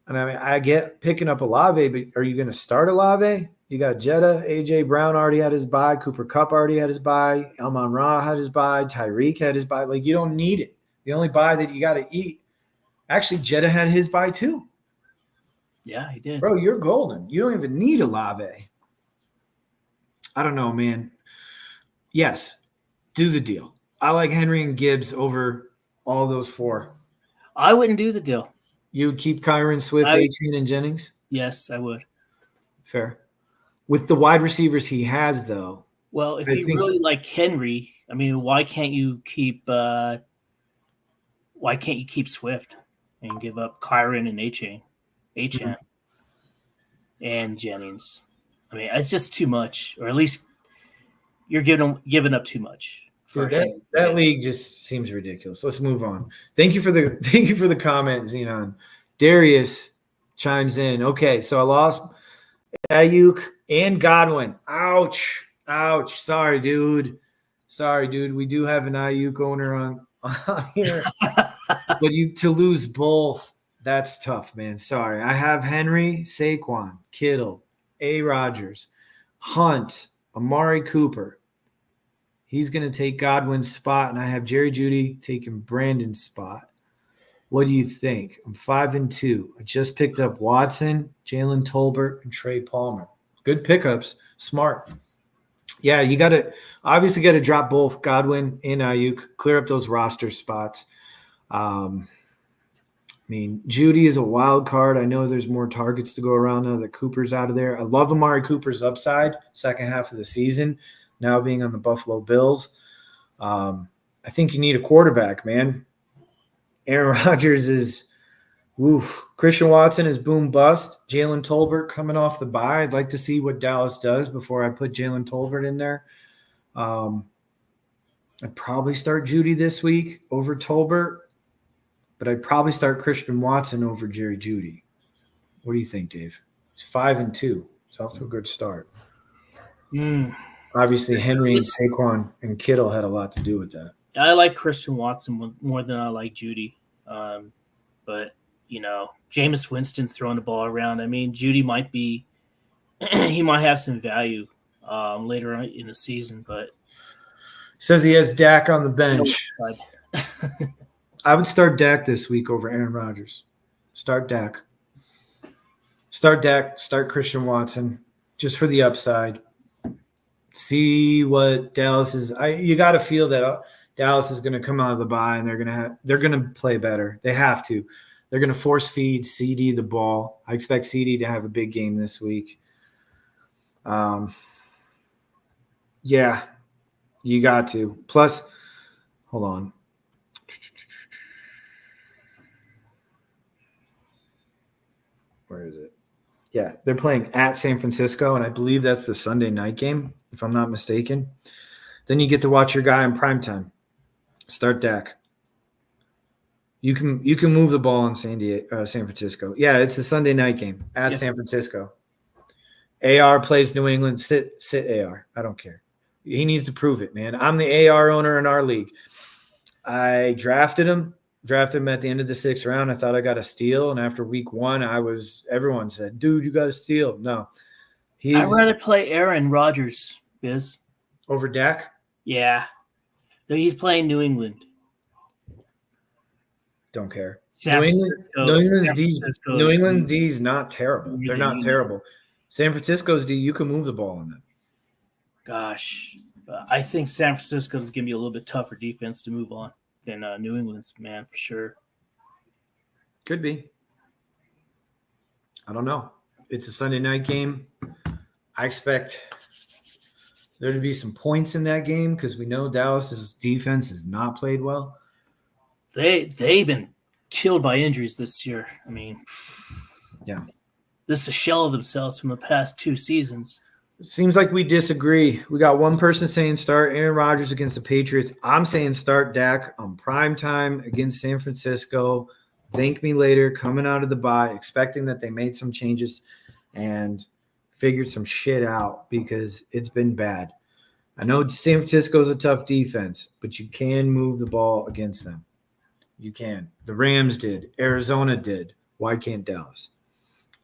And I mean, I get picking up Olave, but are you going to start Olave? You got Jetta, AJ Brown already had his bye, Cooper Cup already had his bye, Amon Ra had his bye, Tyreek had his bye. Like, you don't need it. The only bye that you got to eat. Actually, Jetta had his bye too. Yeah, he did. Bro, you're golden. You don't even need Olave. I don't know, man. Yes, do the deal. I like Henry and Gibbs over all those four. I wouldn't do the deal. You would keep Kyron, Swift, Achane, and Jennings? Yes, I would. Fair. With the wide receivers he has, though. Well, if you really like Henry, I mean, why can't you keep Swift and give up Kyron and Achane, and Jennings? I mean, it's just too much, or at least you're giving up too much. That league just seems ridiculous. Let's move on. Thank you for the comment, Xenon. Darius chimes in. Okay, so I lost Ayuk and Godwin. Ouch. Sorry, dude. We do have an Ayuk owner on here, but to lose both, that's tough, man. Sorry. I have Henry, Saquon, Kittle, A. Rodgers, Hunt, Amari Cooper. He's going to take Godwin's spot, and I have Jerry Jeudy taking Brandon's spot. What do you think? I'm 5-2. I just picked up Watson, Jalen Tolbert, and Trey Palmer. Good pickups. Smart. Yeah, you obviously got to drop both Godwin and Ayuk, clear up those roster spots. I mean, Jeudy is a wild card. I know there's more targets to go around now that Cooper's out of there. I love Amari Cooper's upside second half of the season, now being on the Buffalo Bills. I think you need a quarterback, man. Aaron Rodgers is Christian Watson is boom bust. Jalen Tolbert coming off the bye. I'd like to see what Dallas does before I put Jalen Tolbert in there. I'd probably start Jeudy this week over Tolbert. But I'd probably start Christian Watson over Jerry Jeudy. What do you think, Dave? It's 5-2. It's off to a good start. Obviously, Henry and Saquon and Kittle had a lot to do with that. I like Christian Watson more than I like Jeudy. But, Jameis Winston's throwing the ball around. I mean, Jeudy might be – he might have some value later on in the season. But Says he has Dak on the No bench. upside. I would start Dak this week over Aaron Rodgers. Start Dak. Start Dak. Start Christian Watson just for the upside. See what Dallas is. You got to feel that Dallas is going to come out of the bye and they're going to play better. They have to. They're going to force feed CD the ball. I expect CD to have a big game this week. Yeah, you got to. Plus, hold on. Where is it? Yeah, they're playing at San Francisco, and I believe that's the Sunday night game, if I'm not mistaken. Then you get to watch your guy in primetime. Start Dak. You can move the ball in San Francisco. Yeah, it's the Sunday night game at San Francisco. AR plays New England. Sit AR. I don't care. He needs to prove it, man. I'm the AR owner in our league. I drafted him at the end of the 6th round. I thought I got a steal, and after week 1, everyone said, "Dude, you got a steal." No, I'd rather play Aaron Rodgers, Biz. Over Dak. Yeah, no, he's playing New England. Don't care. New England D's not terrible. They're not terrible. San Francisco's D, you can move the ball on them. Gosh, I think San Francisco is going to be a little bit tougher defense to move on than New England's, man, for sure. Could be. I don't know. It's a Sunday night game. I expect there to be some points in that game because we know Dallas's defense has not played well. They've been killed by injuries this year. I mean, yeah, this is a shell of themselves from the past 2 seasons. It seems like we disagree. We got one person saying start Aaron Rodgers against the Patriots. I'm saying start Dak on prime time against San Francisco. Thank me later, coming out of the bye, expecting that they made some changes and figured some shit out because it's been bad. I know San Francisco's a tough defense, but you can move the ball against them. You can. The Rams did. Arizona did. Why can't Dallas?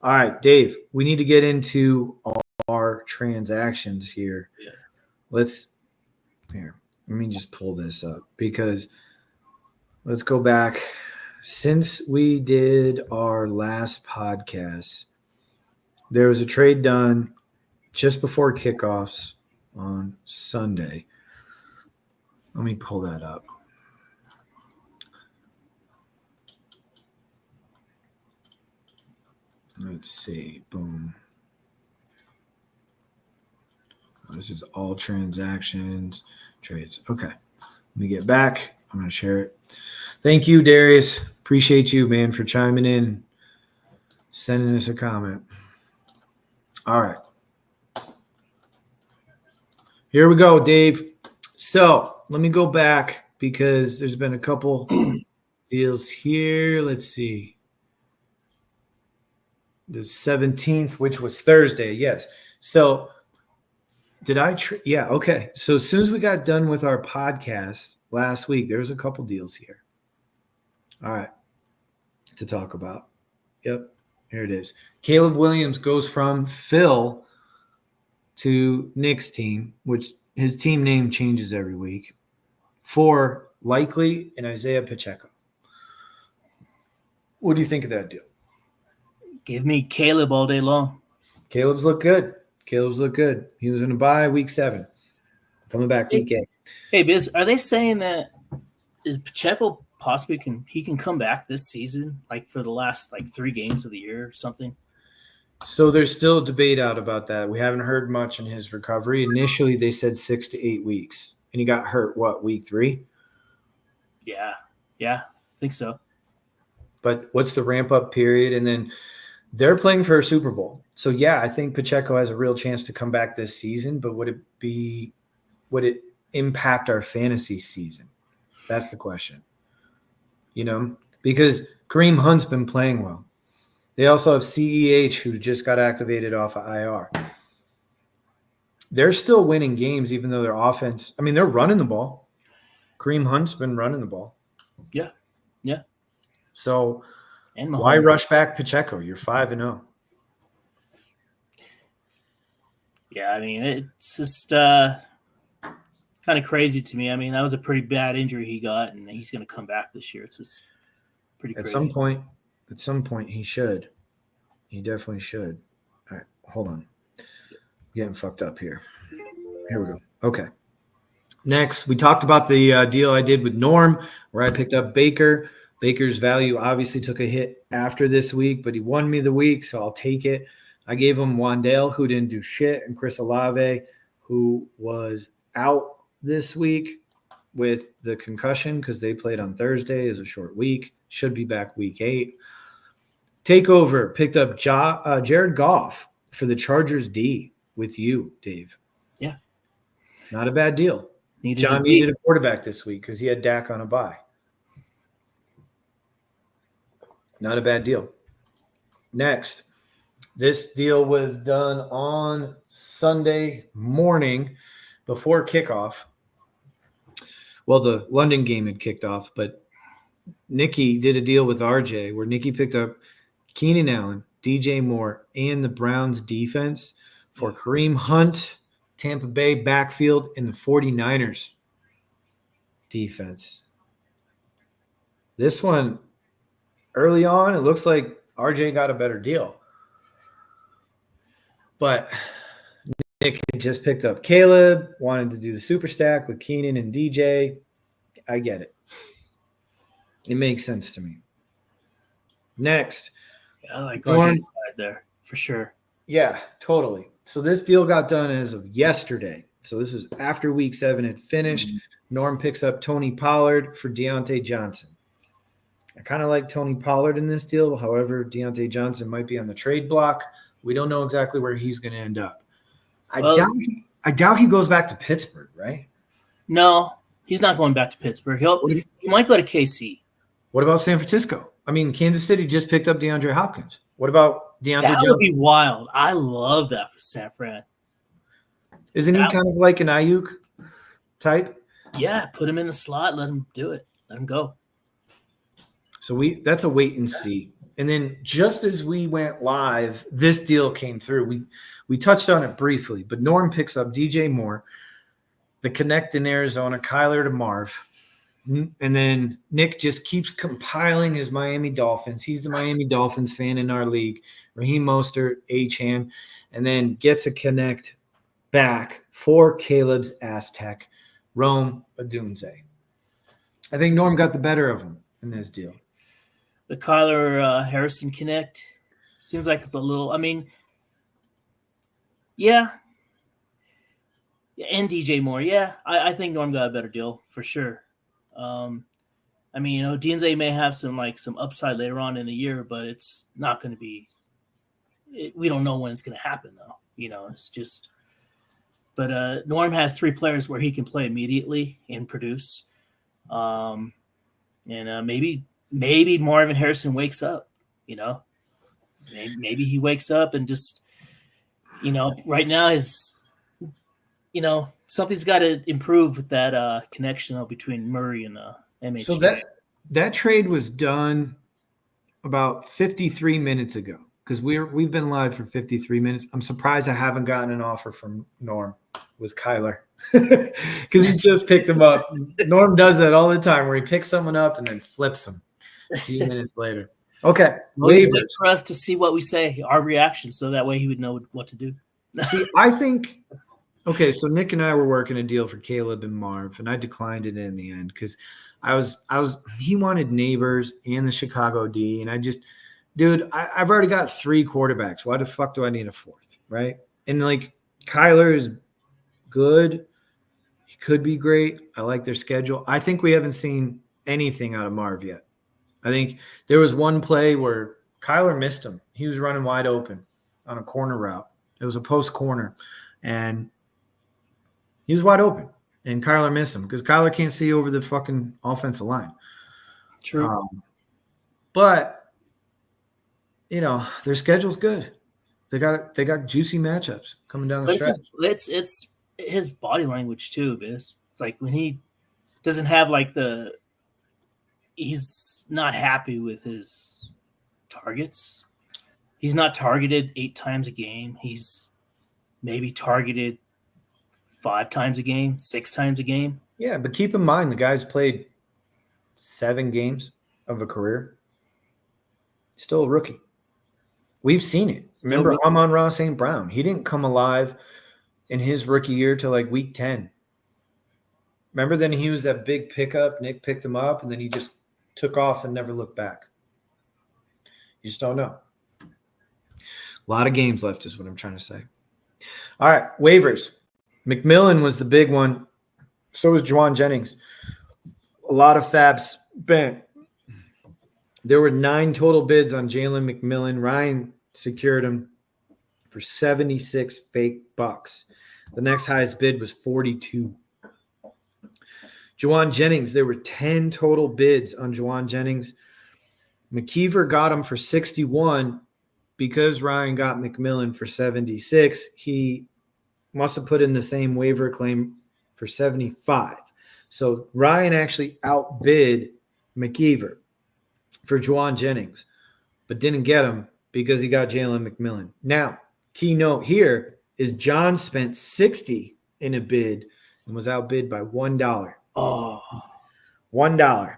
All right, Dave, we need to get into our transactions here. Yeah. Let me just pull this up because let's go back. Since we did our last podcast, there was a trade done just before kickoffs on Sunday. Let me pull that up. Let's see. Boom. This is all transactions, trades. Okay. Let me get back. I'm going to share it. Thank you, Darius. Appreciate you, man, for chiming in, sending us a comment. All right. Here we go, Dave. So let me go back because there's been a couple deals here. Let's see. The 17th, which was Thursday. Yes. So did I? Yeah. Okay. So as soon as we got done with our podcast last week, there was a couple deals here. All right. To talk about. Yep. Here it is. Caleb Williams goes from Phil to Nick's team, which his team name changes every week, for Likely and Isaiah Pacheco. What do you think of that deal? Give me Caleb all day long. Caleb's look good. He was in a bye week 7. Coming back week 8. Hey, Biz, are they saying that is Pacheco possibly can come back this season, like for the last 3 games of the year or something? So there's still debate out about that. We haven't heard much in his recovery. Initially, they said 6 to 8 weeks, and he got hurt, week 3? Yeah, I think so. But what's the ramp-up period? And then they're playing for a Super Bowl. So, yeah, I think Pacheco has a real chance to come back this season, but would it impact our fantasy season? That's the question. Because Kareem Hunt's been playing well. They also have CEH, who just got activated off of IR. They're still winning games, even though their offense – they're running the ball. Kareem Hunt's been running the ball. Yeah. So and why rush back Pacheco? You're 5-0. Yeah, it's just kind of crazy to me. I mean, that was a pretty bad injury he got, and he's going to come back this year. It's just pretty At crazy. some point, he should. He definitely should. All right, hold on. Getting fucked up here. Here we go. Okay. Next, we talked about the deal I did with Norm, where I picked up Baker. Baker's value obviously took a hit after this week, but he won me the week, so I'll take it. I gave him Wandale, who didn't do shit, and Chris Olave, who was out this week with the concussion because they played on Thursday. It was a short week. Should be back week 8. Takeover picked up Jared Goff for the Chargers D with you, Dave. Yeah. Not a bad deal. John needed a quarterback this week because he had Dak on a bye. Not a bad deal. Next, this deal was done on Sunday morning before kickoff. Well, the London game had kicked off, but Nikki did a deal with RJ where Nikki picked up Keenan Allen, DJ Moore, and the Browns defense for Kareem Hunt, Tampa Bay backfield, and the 49ers defense. This one, early on, it looks like RJ got a better deal. But Nick had just picked up Caleb, wanted to do the super stack with Keenan and DJ. I get it. It makes sense to me. Next. Yeah, I like RJ's side there for sure. Yeah, totally. So this deal got done as of yesterday. So this is after week 7 had finished. Norm picks up Tony Pollard for Deontay Johnson. I kind of like Tony Pollard in this deal. However, Deontay Johnson might be on the trade block. We don't know exactly where he's going to end up. I doubt he goes back to Pittsburgh, right? No, he's not going back to Pittsburgh. He might go to KC. What about San Francisco? I mean, Kansas City just picked up DeAndre Hopkins. What about Deontay Johnson? That would be wild. I love that for San Fran. Isn't he kind of like an Ayuk type? Yeah, put him in the slot. Let him do it. Let him go. So that's a wait and see. And then just as we went live, this deal came through. We touched on it briefly, but Norm picks up DJ Moore, the Connect in Arizona, Kyler to Marv. And then Nick just keeps compiling his Miami Dolphins. He's the Miami Dolphins fan in our league. Raheem Mostert, Achane, and then gets a Connect back for Caleb's Aztec, Rome Odunze. I think Norm got the better of him in this deal. The Kyler Harrison Connect seems like it's a little. I mean, yeah, and DJ Moore. Yeah, I think Norm got a better deal for sure. I mean, Odunze may have some upside later on in the year, but it's not going to be. We don't know when it's going to happen, though. It's just. But Norm has 3 players where he can play immediately and produce, and maybe Marvin Harrison wakes up. Maybe he wakes up and just, right now something's got to improve with that connection between Murray and MHJ. So that trade was done about 53 minutes ago because we've been live for 53 minutes. I'm surprised I haven't gotten an offer from Norm with Kyler because he just picked him up. Norm does that all the time where he picks someone up and then flips them a few minutes later. Okay. Wait for us to see what we say, our reaction, so that way he would know what to do. See, I think okay, so Nick and I were working a deal for Caleb and Marv, and I declined it in the end because he wanted Neighbors and the Chicago D, and I've already got 3 quarterbacks. Why the fuck do I need a 4th, right? And Kyler is good. He could be great. I like their schedule. I think we haven't seen anything out of Marv yet. I think there was one play where Kyler missed him. He was running wide open on a corner route. It was a post corner, and he was wide open, and Kyler missed him because Kyler can't see over the fucking offensive line. True. But their schedule's good. They got juicy matchups coming down the stretch. It's his body language too, Biz. It's like when he doesn't have he's not happy with his targets. He's not targeted 8 times a game. He's maybe targeted 5 times a game, 6 times a game. Yeah, but keep in mind the guy's played 7 games of a career. Still a rookie. We've seen it. Remember Amon-Ra St. Brown? He didn't come alive in his rookie year till like week 10. Remember then he was that big pickup. Nick picked him up, and then he just took off and never looked back. You just don't know. A lot of games left is what I'm trying to say. All right, waivers. McMillan was the big one. So was Juwan Jennings. A lot of fabs spent. There were 9 total bids on Jalen McMillan. Ryan secured him for 76 fake bucks. The next highest bid was 42. Juwan Jennings, there were 10 total bids on Juwan Jennings. McKeever got him for 61 because Ryan got McMillan for 76. He must have put in the same waiver claim for 75. So Ryan actually outbid McKeever for Juwan Jennings, but didn't get him because he got Jalen McMillan. Now, key note here is John spent 60 in a bid and was outbid by $1. Oh, $1.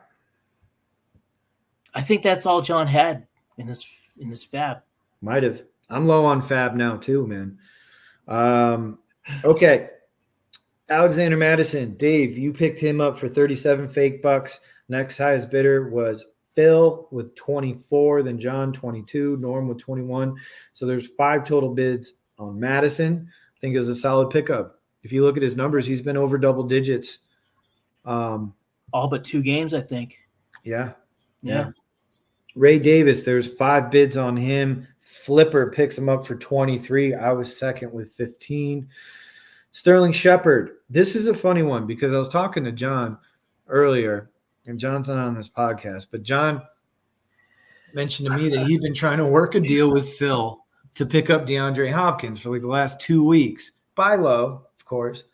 I think that's all John had in this fab. Might have. I'm low on fab now too, man. Okay. Alexander Madison. Dave, you picked him up for 37 fake bucks. Next highest bidder was Phil with 24, then John 22, Norm with 21. So there's 5 total bids on Madison. I think it was a solid pickup. If you look at his numbers, he's been over double digits. All but 2 games, I think. Yeah. Yeah. Ray Davis, there's 5 bids on him. Flipper picks him up for 23. I was second with 15. Sterling Shepard. This is a funny one because I was talking to John earlier, and John's not on this podcast, but John mentioned to me that he'd been trying to work a deal with Phil to pick up DeAndre Hopkins for like the last 2 weeks. Buy low, of course.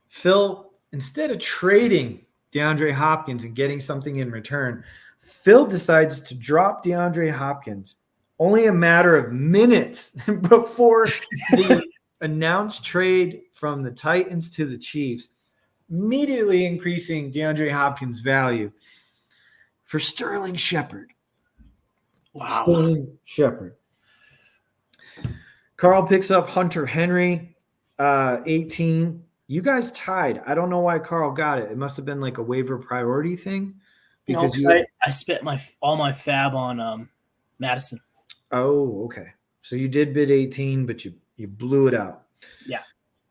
Phil, instead of trading DeAndre Hopkins and getting something in return, Phil decides to drop DeAndre Hopkins only a matter of minutes before the announced trade from the Titans to the Chiefs, immediately increasing DeAndre Hopkins' value for Sterling Shepard. Wow. Sterling Shepard. Carl picks up Hunter Henry, 18. You guys tied. I don't know why Carl got it. It must have been like a waiver priority thing. Because I spent all my fab on Madison. Oh, okay. So you did bid 18, but you blew it out. Yeah.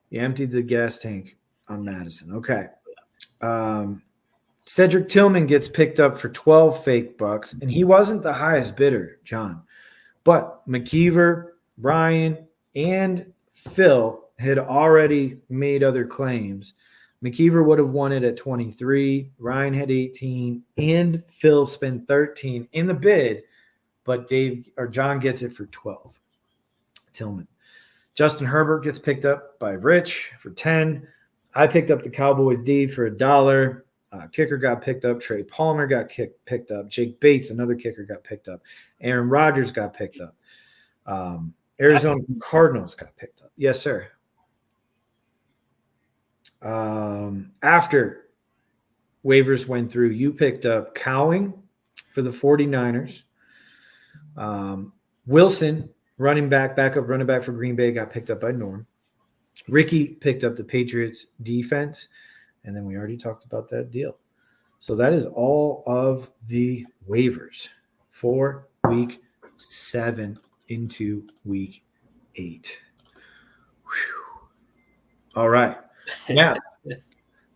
You emptied the gas tank on Madison. Okay. Cedric Tillman gets picked up for 12 fake bucks, and he wasn't the highest bidder, John. But McKeever, Brian, and Phil had already made other claims. McKeever would have won it at 23. Ryan had 18, and Phil spent 13 in the bid, but John gets it for 12. Tillman. Justin Herbert gets picked up by Rich for 10. I picked up the Cowboys D for $1. Kicker got picked up. Trey Palmer got picked up. Jake Bates, another kicker, got picked up. Aaron Rodgers got picked up. Arizona Cardinals got picked up. Yes, sir. After waivers went through, you picked up Cowing for the 49ers. Wilson, backup running back for Green Bay, got picked up by Norm. Ricky picked up the Patriots defense, and then we already talked about that deal. So that is all of the waivers for week 7 into week 8. Whew. All right. Now,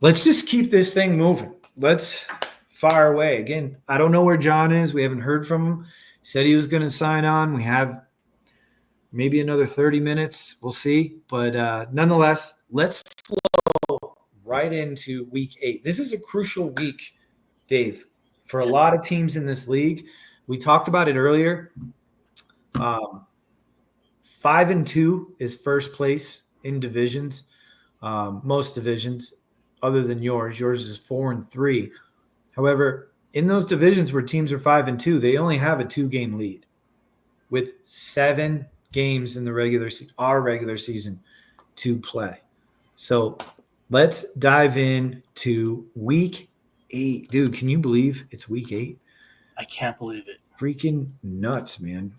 let's just keep this thing moving. Let's fire away. Again, I don't know where John is. We haven't heard from him. He said he was going to sign on. We have maybe another 30 minutes. We'll see. But nonetheless, let's flow right into week 8. This is a crucial week, Dave, for a lot of teams in this league. We talked about it earlier. 5-2 is first place in divisions. Most divisions other than yours. Yours is 4-3. However, in those divisions where teams are 5-2, they only have a 2-game lead with 7 games in the regular season to play. So let's dive in to week 8. Dude, can you believe it's week 8? I can't believe it. Freaking nuts, man.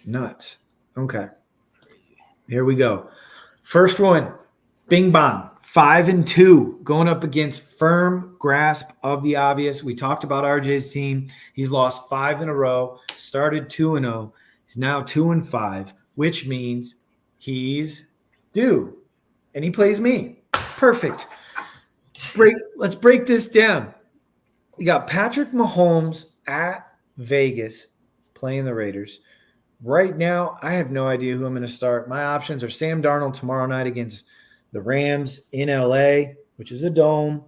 Nuts. Okay. Crazy. Here we go. First one, Bing Bong, 5-2, going up against firm grasp of the obvious. We talked about RJ's team. He's lost 5 in a row, started 2-0. He's now 2-5, which means he's due. And he plays me. Perfect. Let's break this down. You got Patrick Mahomes at Vegas playing the Raiders. Right now, I have no idea who I'm going to start. My options are Sam Darnold tomorrow night against the Rams in LA, which is a dome,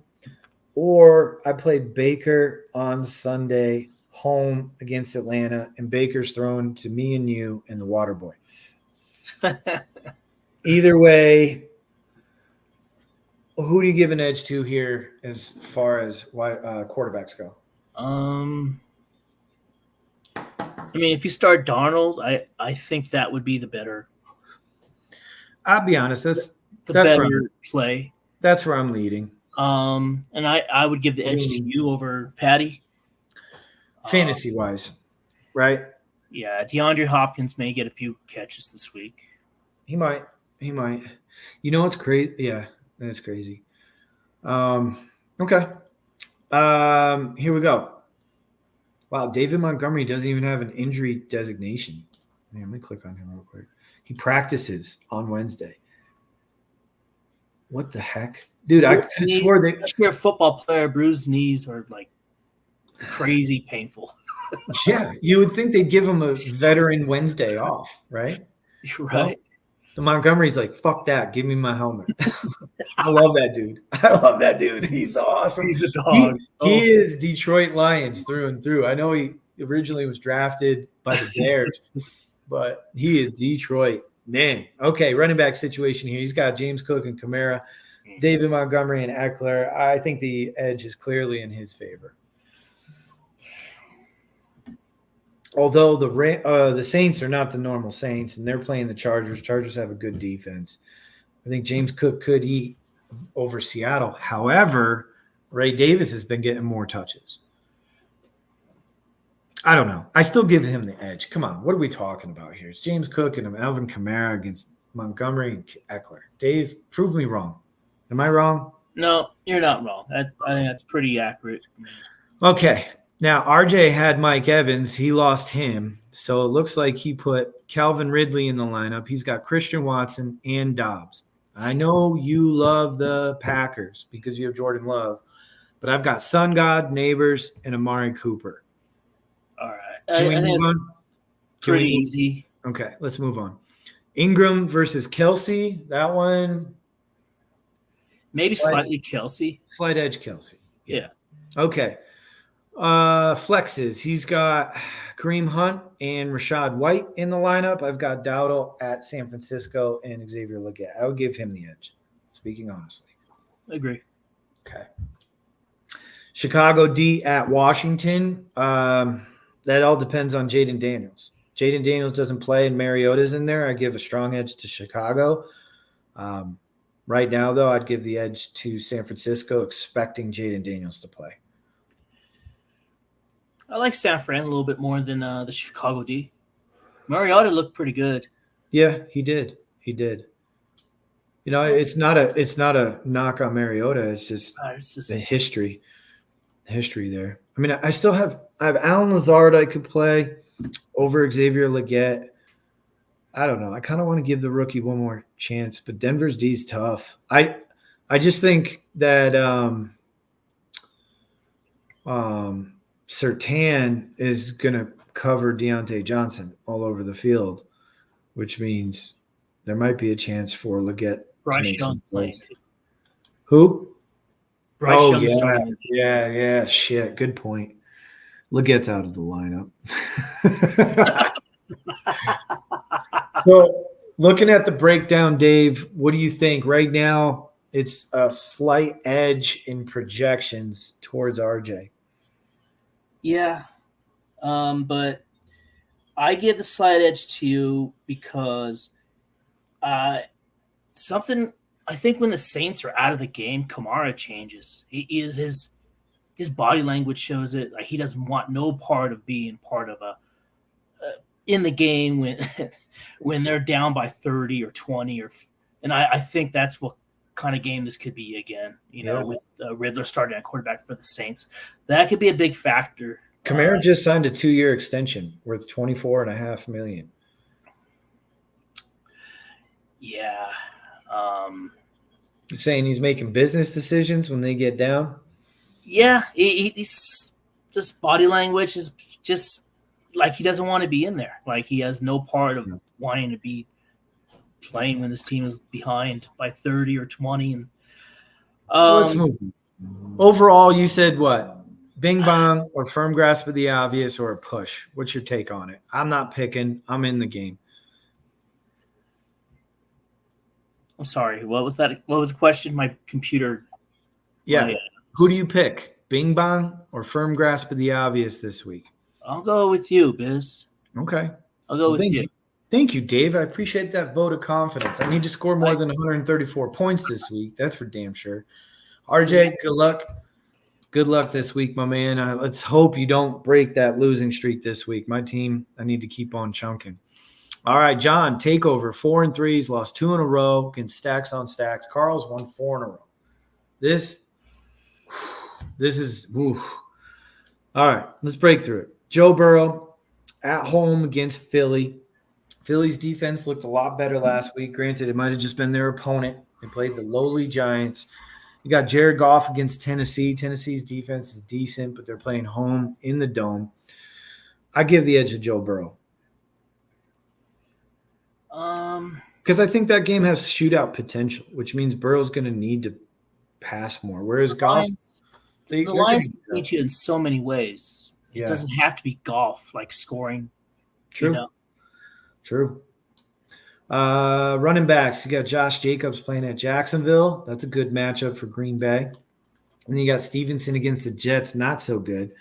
or I played Baker on Sunday home against Atlanta, and Baker's thrown to me and you and the water boy. Either way, who do you give an edge to here as far as quarterbacks go? I mean, if you start Darnold, I think that would be the better. I'll be honest, that's better play. That's where I'm leading. And I would give the edge to you over Patty. Fantasy wise, right? Yeah, DeAndre Hopkins may get a few catches this week. He might. You know what's crazy? Yeah, that's crazy. Okay. Here we go. Wow, David Montgomery doesn't even have an injury designation. Man, let me click on him real quick. He practices on Wednesday. What the heck? Dude, I could have swore that if you're a football player, bruised knees are like crazy painful. Yeah, you would think they'd give him a veteran Wednesday off, right? Right. Well, the Montgomery's like, fuck that. Give me my helmet. I love that dude. He's awesome. He's a dog. He is Detroit Lions through and through. I know he originally was drafted by the Bears, but he is Detroit. Man. Okay, running back situation here. He's got James Cook and Kamara, David Montgomery and Eckler. I think the edge is clearly in his favor. Although the Saints are not the normal Saints, and they're playing the Chargers. Chargers have a good defense. I think James Cook could eat over Seattle. However, Ray Davis has been getting more touches. I don't know. I still give him the edge. Come on. What are we talking about here? It's James Cook and Alvin Kamara against Montgomery and Eckler. Dave, prove me wrong. Am I wrong? No, you're not wrong. I think that's pretty accurate. Okay. Now, RJ had Mike Evans. He lost him. So it looks like he put Calvin Ridley in the lineup. He's got Christian Watson and Dobbs. I know you love the Packers because you have Jordan Love, but I've got Sun God, Neighbors, and Amari Cooper. All right. I think it's pretty easy. Okay, let's move on. Ingram versus Kelsey. That one. Maybe slightly Kelsey. Slight edge Kelsey. Yeah. Okay. Flexes. He's got Kareem Hunt and Rashad White in the lineup. I've got Dowdle at San Francisco and Xavier Legette. I would give him the edge, speaking honestly. Agree. Okay. Chicago D at Washington. That all depends on Jaden Daniels. Jaden Daniels doesn't play and Mariota's in there. I give a strong edge to Chicago. Right now, though, I'd give the edge to San Francisco, expecting Jaden Daniels to play. I like San Fran a little bit more than the Chicago D. Mariota looked pretty good. Yeah, he did. You know, it's not a knock on Mariota. It's just the history there. I mean, I have Alan Lazard I could play over Xavier Legette. I don't know. I kind of want to give the rookie one more chance, but Denver's D is tough. I just think that Surtain is going to cover Deontay Johnson all over the field, which means there might be a chance for Legette. Bryce Young playing too. Who? Bryce Young starting. Yeah. Shit. Good point. Legette's out of the lineup. So, looking at the breakdown, Dave, what do you think? Right now, it's a slight edge in projections towards RJ. Yeah, but I give the slight edge to you because something I think when the Saints are out of the game, Kamara changes. He is his body language shows it. Like he doesn't want no part of being part of a in the game when when they're down by 30 or 20 and I think that's what kind of game this could be again. With Riddler starting at quarterback for the Saints, that could be a big factor. Kamara just signed a 2-year extension worth $24.5 million. Yeah. You're saying he's making business decisions when they get down? Yeah, he's just body language is just like he doesn't want to be in there. Like he has no part of wanting to be playing when this team is behind by 30 or 20. And let's move. Overall, you said what? Bing bong or firm grasp of the obvious or a push? What's your take on it? I'm not picking. I'm in the game. I'm sorry. What was that? What was the question? My computer. Yeah. Who do you pick? Bing bong or firm grasp of the obvious this week? I'll go with you, Biz. Okay. I'll go with you. Thank you, Dave. I appreciate that vote of confidence. I need to score more than 134 points this week. That's for damn sure. RJ, good luck. Good luck this week, my man. Let's hope you don't break that losing streak this week. My team, I need to keep on chunking. All right, John, takeover. 4-3. He's lost 2 in a row against stacks on stacks. Carl's won 4 in a row. This is oof. All right, let's break through it. Joe Burrow at home against Philly. Philly's defense looked a lot better last week. Granted, it might have just been their opponent. They played the lowly Giants. You got Jared Goff against Tennessee. Tennessee's defense is decent, but they're playing home in the Dome. I give the edge to Joe Burrow. Because I think that game has shootout potential, which means Burrow's going to need to pass more. Whereas Goff, the Lions beat you in so many ways. It doesn't have to be Goff, like scoring. True. True. Running backs, you got Josh Jacobs playing at Jacksonville. That's a good matchup for Green Bay. And then you got Stevenson against the Jets, not so good.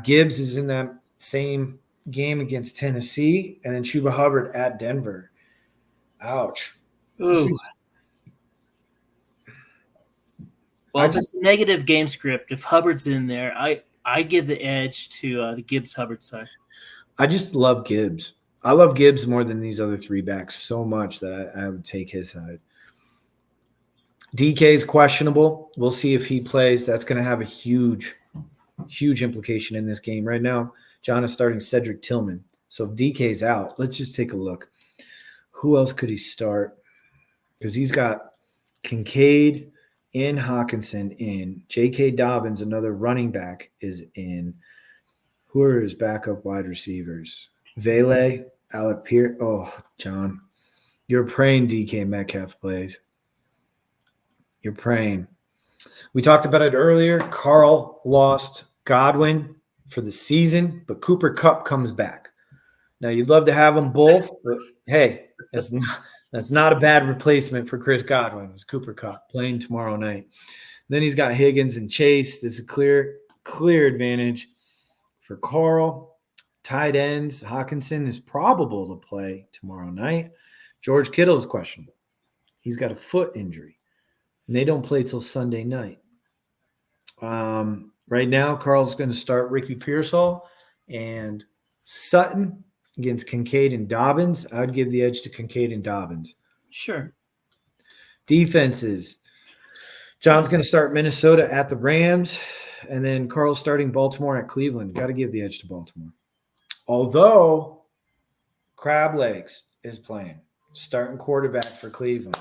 Gibbs is in that same game against Tennessee, and then Chuba Hubbard at Denver. Ouch. Ooh. Well, if it's a negative game script, if Hubbard's in there, I give the edge to the Gibbs-Hubbard side. I just love Gibbs. I love Gibbs more than these other 3 backs so much that I would take his side. DK is questionable. We'll see if he plays. That's going to have a huge, huge implication in this game. Right now, John is starting Cedric Tillman. So if DK's out, let's just take a look. Who else could he start? Because he's got Kincaid and Hawkinson in. J.K. Dobbins, another running back, is in. Who are his backup wide receivers? Vele, Alec Pierce. Oh, John, you're praying DK Metcalf plays. You're praying. We talked about it earlier. Carl lost Godwin for the season, but Cooper Kupp comes back. Now, you'd love to have them both, but hey, that's not a bad replacement for Chris Godwin. It's Cooper Kupp playing tomorrow night. Then he's got Higgins and Chase. This is a clear advantage for Carl. Tight ends, Hawkinson is probable to play tomorrow night. George Kittle is questionable. He's got a foot injury, and they don't play till Sunday night. Right now, Carl's going to start Ricky Pearsall and Sutton against Kincaid and Dobbins. I would give the edge to Kincaid and Dobbins. Sure. Defenses. John's going to start Minnesota at the Rams, and then Carl's starting Baltimore at Cleveland. Got to give the edge to Baltimore. Although Crab Legs is playing, starting quarterback for Cleveland.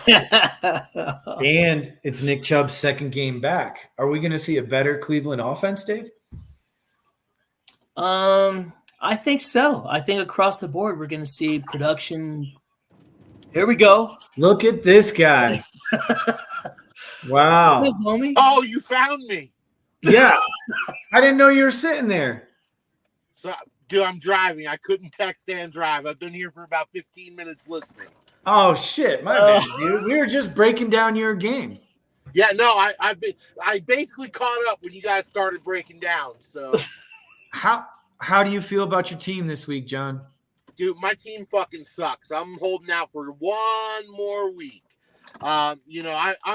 And it's Nick Chubb's second game back. Are we going to see a better Cleveland offense, Dave? I think so. I think across the board we're going to see production. Here we go. Look at this guy. Wow. Oh, you found me. Yeah. I didn't know you were sitting there. So, dude, I'm driving. I couldn't text and drive. I've been here for about 15 minutes listening. Oh shit, my bad, dude. We were just breaking down your game. Yeah, no, I basically caught up when you guys started breaking down. So how do you feel about your team this week, John? Dude, my team fucking sucks. I'm holding out for one more week. I'm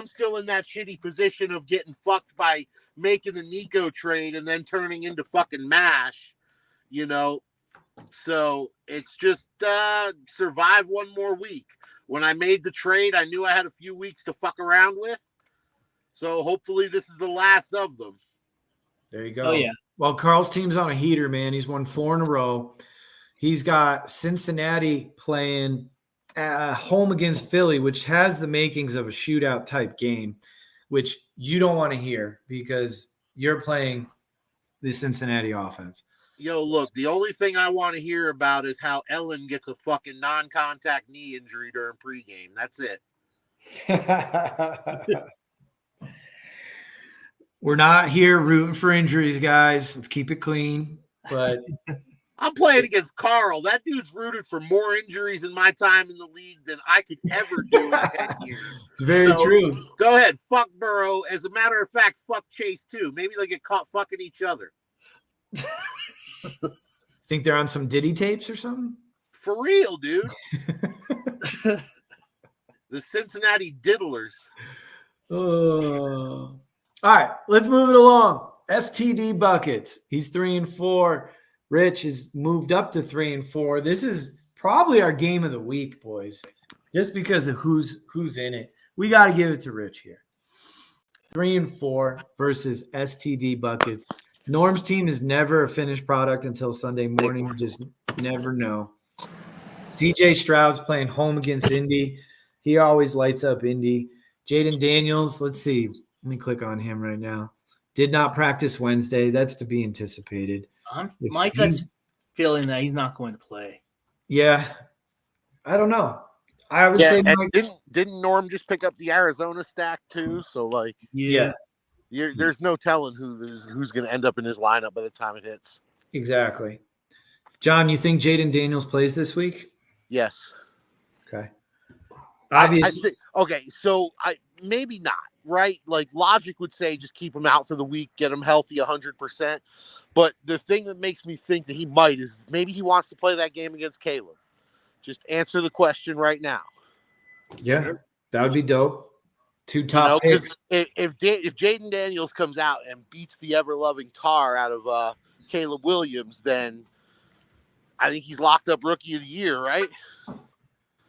still in that shitty position of getting fucked by making the Nico trade and then turning into fucking mash, So it's just survive one more week. When I made the trade, I knew I had a few weeks to fuck around with. So hopefully this is the last of them. There you go. Oh, yeah. Well, Carl's team's on a heater, man. He's won 4 in a row. He's got Cincinnati playing home against Philly, which has the makings of a shootout type game, which you don't want to hear because you're playing the Cincinnati offense. Yo, look, the only thing I want to hear about is how Ellen gets a fucking non-contact knee injury during pregame. That's it. We're not here rooting for injuries, guys. Let's keep it clean. But I'm playing against Carl. That dude's rooted for more injuries in my time in the league than I could ever do in 10 years. Very true. Go ahead. Fuck Burrow. As a matter of fact, fuck Chase, too. Maybe they get caught fucking each other. Think they're on some Diddy tapes or something? For real, dude. The Cincinnati Diddlers. All right, let's move it along. STD buckets. He's 3-4. Rich has moved up to 3-4. This is probably our game of the week, boys. Just because of who's in it. We got to give it to Rich here. 3-4 versus STD buckets. Norm's team is never a finished product until Sunday morning. You just never know. CJ Stroud's playing home against Indy. He always lights up Indy. Jaden Daniels, let's see. Let me click on him right now. Did not practice Wednesday. That's to be anticipated. My gut's feeling that he's not going to play. Yeah. I don't know. I would say didn't Norm just pick up the Arizona stack too? So yeah. There's no telling who's going to end up in his lineup by the time it hits. Exactly. John, you think Jaden Daniels plays this week? Yes. Okay. Obviously. So maybe not, right? Like logic would say just keep him out for the week, get him healthy 100%. But the thing that makes me think that he might is maybe he wants to play that game against Caleb. Just answer the question right now. Yeah, sure. That would be dope. 2 top picks. If Jaden Daniels comes out and beats the ever-loving tar out of Caleb Williams, then I think he's locked up Rookie of the Year, right?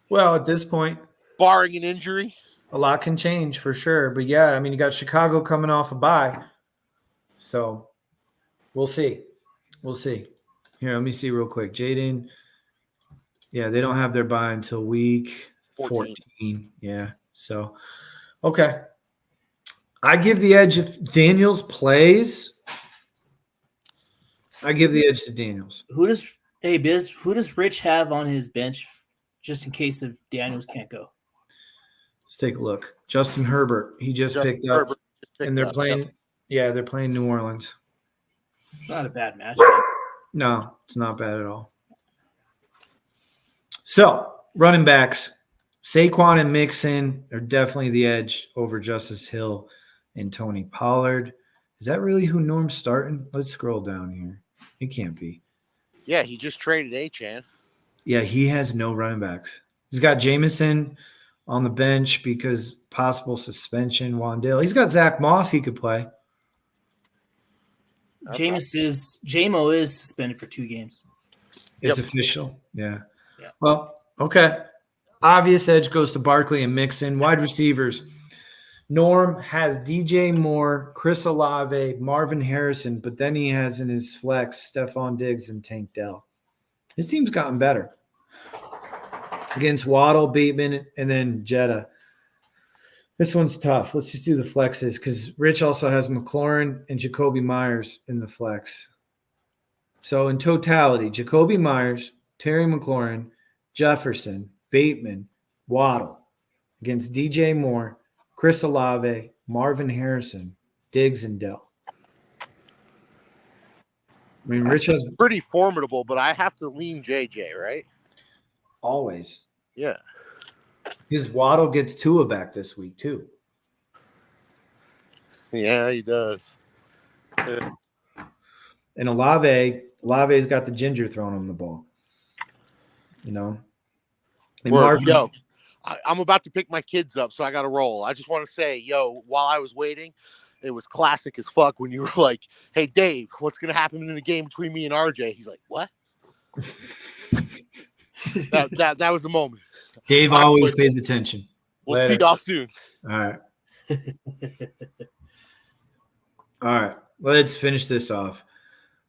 Well, at this point, barring an injury, a lot can change for sure. But yeah, I mean, you got Chicago coming off a bye, so we'll see. Here, let me see real quick. Jaden, yeah, they don't have their bye until week 14. Yeah, so okay. I give the edge if Daniels plays. I give the edge to Daniels. Who does Rich have on his bench just in case if Daniels can't go? Let's take a look. Justin Herbert. He just picked up, and they're playing. Yeah, they're playing New Orleans. It's not a bad match. No, it's not bad at all. So, running backs, Saquon and Mixon are definitely the edge over Justice Hill and Tony Pollard. Is that really who Norm's starting? Let's scroll down here. It can't be. Yeah, he just traded Achane. Yeah, he has no running backs. He's got Jameson on the bench because possible suspension. Wandale. He's got Zach Moss he could play. JMO is suspended for 2 games. It's official. Yeah. Well, okay. Obvious edge goes to Barkley and Mixon. Wide receivers. Norm has DJ Moore, Chris Olave, Marvin Harrison, but then he has in his flex Stephon Diggs and Tank Dell. His team's gotten better. Against Waddle, Bateman, and then Jetta. This one's tough. Let's just do the flexes because Rich also has McLaurin and Jacoby Myers in the flex. So in totality, Jacoby Myers, Terry McLaurin, Jefferson, Bateman, Waddle against DJ Moore, Chris Olave, Marvin Harrison, Diggs, and Dell. I mean, Rich has pretty formidable, but I have to lean JJ, right? Always. Yeah. His Waddle gets Tua back this week, too. Yeah, he does. And Olave's got the ginger throwing him the ball. you know. And Word. Mark, Yo, I'm about to pick my kids up, so I got to roll. I just want to say, yo, while I was waiting, it was classic as fuck when you were like, hey, Dave, what's going to happen in the game between me and RJ? He's like, what? that was the moment. Dave All right, always boys. pays attention. We'll see y'all soon. All right. All right. Let's finish this off.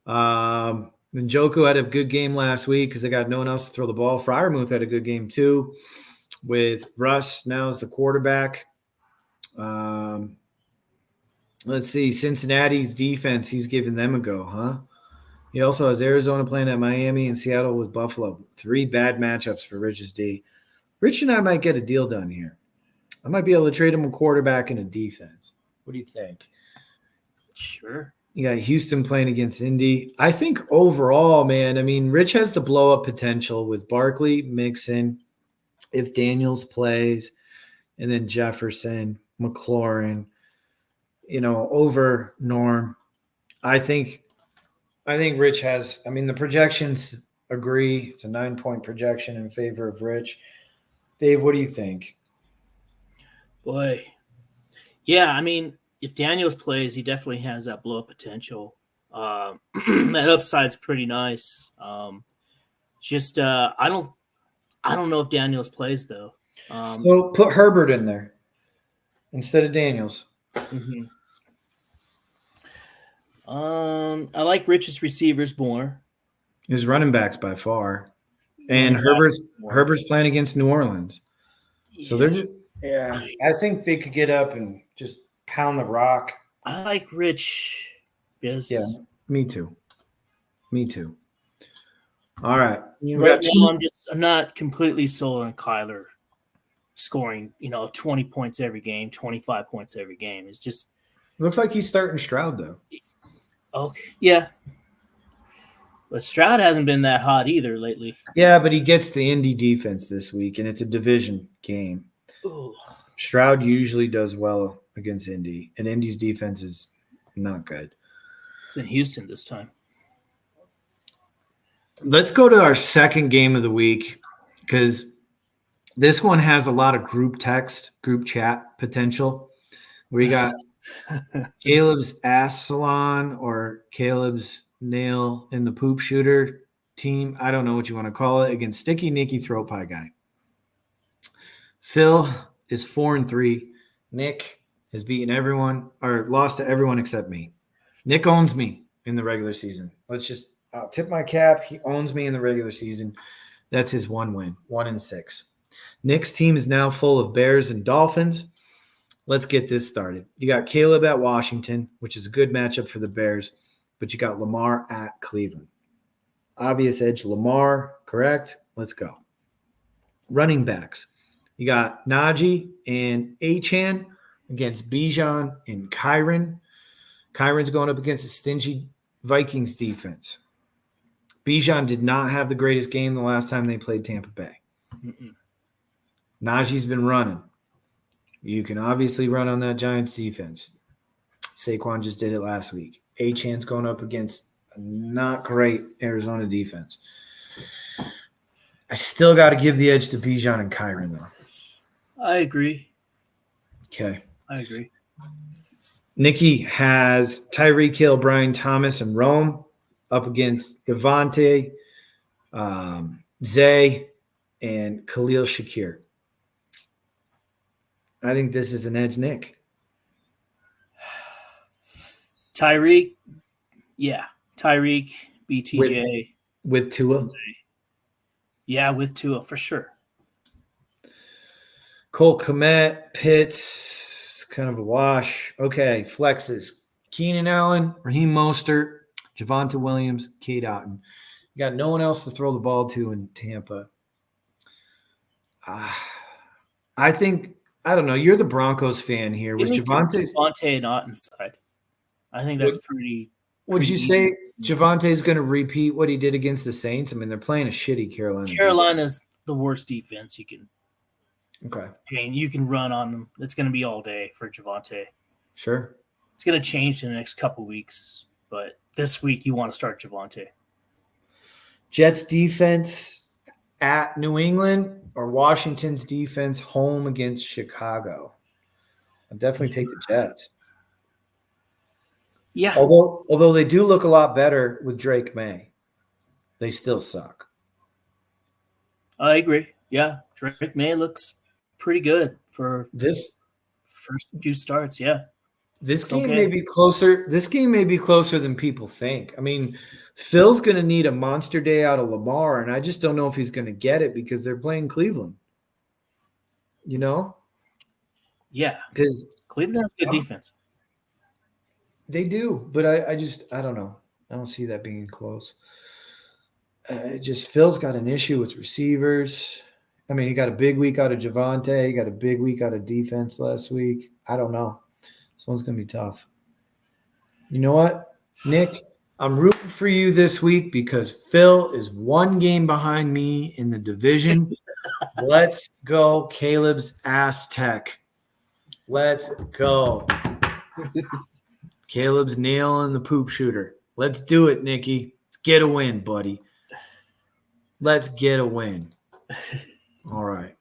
Njoku had a good game last week because they got no one else to throw the ball. Freiermuth had a good game too with Russ now as the quarterback. Let's see. Cincinnati's defense, he's giving them a go, huh? He also has Arizona playing at Miami and Seattle with Buffalo. 3 bad matchups for Rich's D. Rich and I might get a deal done here. I might be able to trade him a quarterback and a defense. What do you think? Sure. You got Houston playing against Indy. I think overall, man, I mean, Rich has the blow-up potential with Barkley, Mixon, if Daniels plays, and then Jefferson, McLaurin, over Norm. I think Rich has – I mean, the projections agree. It's a 9-point projection in favor of Rich. Dave, what do you think? Boy. Yeah, I mean, if Daniels plays, he definitely has that blow-up potential. That upside's pretty nice. I don't know if Daniels plays though. So put Herbert in there instead of Daniels. Mm-hmm. I like Rich's receivers more. His running backs by far, and Herbert's playing against New Orleans, so they're just I think they could get up and just pound the rock. I like Rich. Yes. Yeah, me too. All right. Right now, I'm not completely sold on Kyler scoring, 20 points every game, 25 points every game. It's just looks like he's starting Stroud though. Okay, yeah. But Stroud hasn't been that hot either lately. Yeah, but he gets the Indy defense this week, and it's a division game. Ooh. Stroud usually does well against Indy, and Indy's defense is not good. It's in Houston this time. Let's go to our second game of the week because this one has a lot of group chat potential. We got Caleb's ass salon or Caleb's nail in the poop shooter team. I don't know what you want to call it, against Sticky Nicky Throat Pie Guy. Phil is 4-3. Nick has beaten everyone or lost to everyone except me. Nick owns me in the regular season. I'll tip my cap. He owns me in the regular season. That's his one win, 1-6. Nick's team is now full of Bears and Dolphins. Let's get this started. You got Caleb at Washington, which is a good matchup for the Bears, but you got Lamar at Cleveland. Obvious edge Lamar, correct? Let's go. Running backs. You got Najee and Achane against Bijan and Kyron. Kyron's going up against a stingy Vikings defense. Bijan did not have the greatest game the last time they played Tampa Bay. Najee's been running. You can obviously run on that Giants defense. Saquon just did it last week. Achane's going up against a not great Arizona defense. I still got to give the edge to Bijan and Kyron, though. I agree. Okay. I agree. Nikki has Tyreek Hill, Brian Thomas, and Rome up against Devontae, Zay, and Khalil Shakir. I think this is an edge, Nick. Tyreek, BTJ. With Tua? Yeah, with Tua, for sure. Cole Kmet, Pitts, kind of a wash. Okay, flexes. Keenan Allen, Raheem Mostert, Javonte Williams, Cade Otton. You got no one else to throw the ball to in Tampa. I think – I don't know. You're the Broncos fan here. Was Javonte and Otton side? I think that's pretty. Would you say Javante's going to repeat what he did against the Saints? I mean, they're playing a shitty Carolina. Carolina's the worst defense you can. Okay. I mean, you can run on them. It's going to be all day for Javonte. Sure. It's going to change in the next couple weeks, but this week you want to start Javonte. Jets defense. at New England or Washington's defense home against Chicago? I'll definitely take the Jets. Yeah, Although they do look a lot better with Drake May, they still suck. I agree. Yeah, Drake May looks pretty good for This first few starts. Yeah, this it's game may okay. be closer. This game may be closer than people think. I mean, Phil's going to need a monster day out of Lamar, and I just don't know if he's going to get it because they're playing Cleveland. You know, Yeah, because Cleveland has good defense. they do, but I don't know. I don't see that being close. Just Phil's got an issue with receivers. I mean, he got a big week out of Javante. He got a big week out of defense last week. I don't know. This one's going to be tough. You know what, Nick? I'm rooting for you this week because Phil is one game behind me in the division. Let's go, Caleb's Aztec. Let's go. Caleb's nailing the poop shooter. Let's do it, Nicky. Let's get a win, buddy. Let's get a win. All right.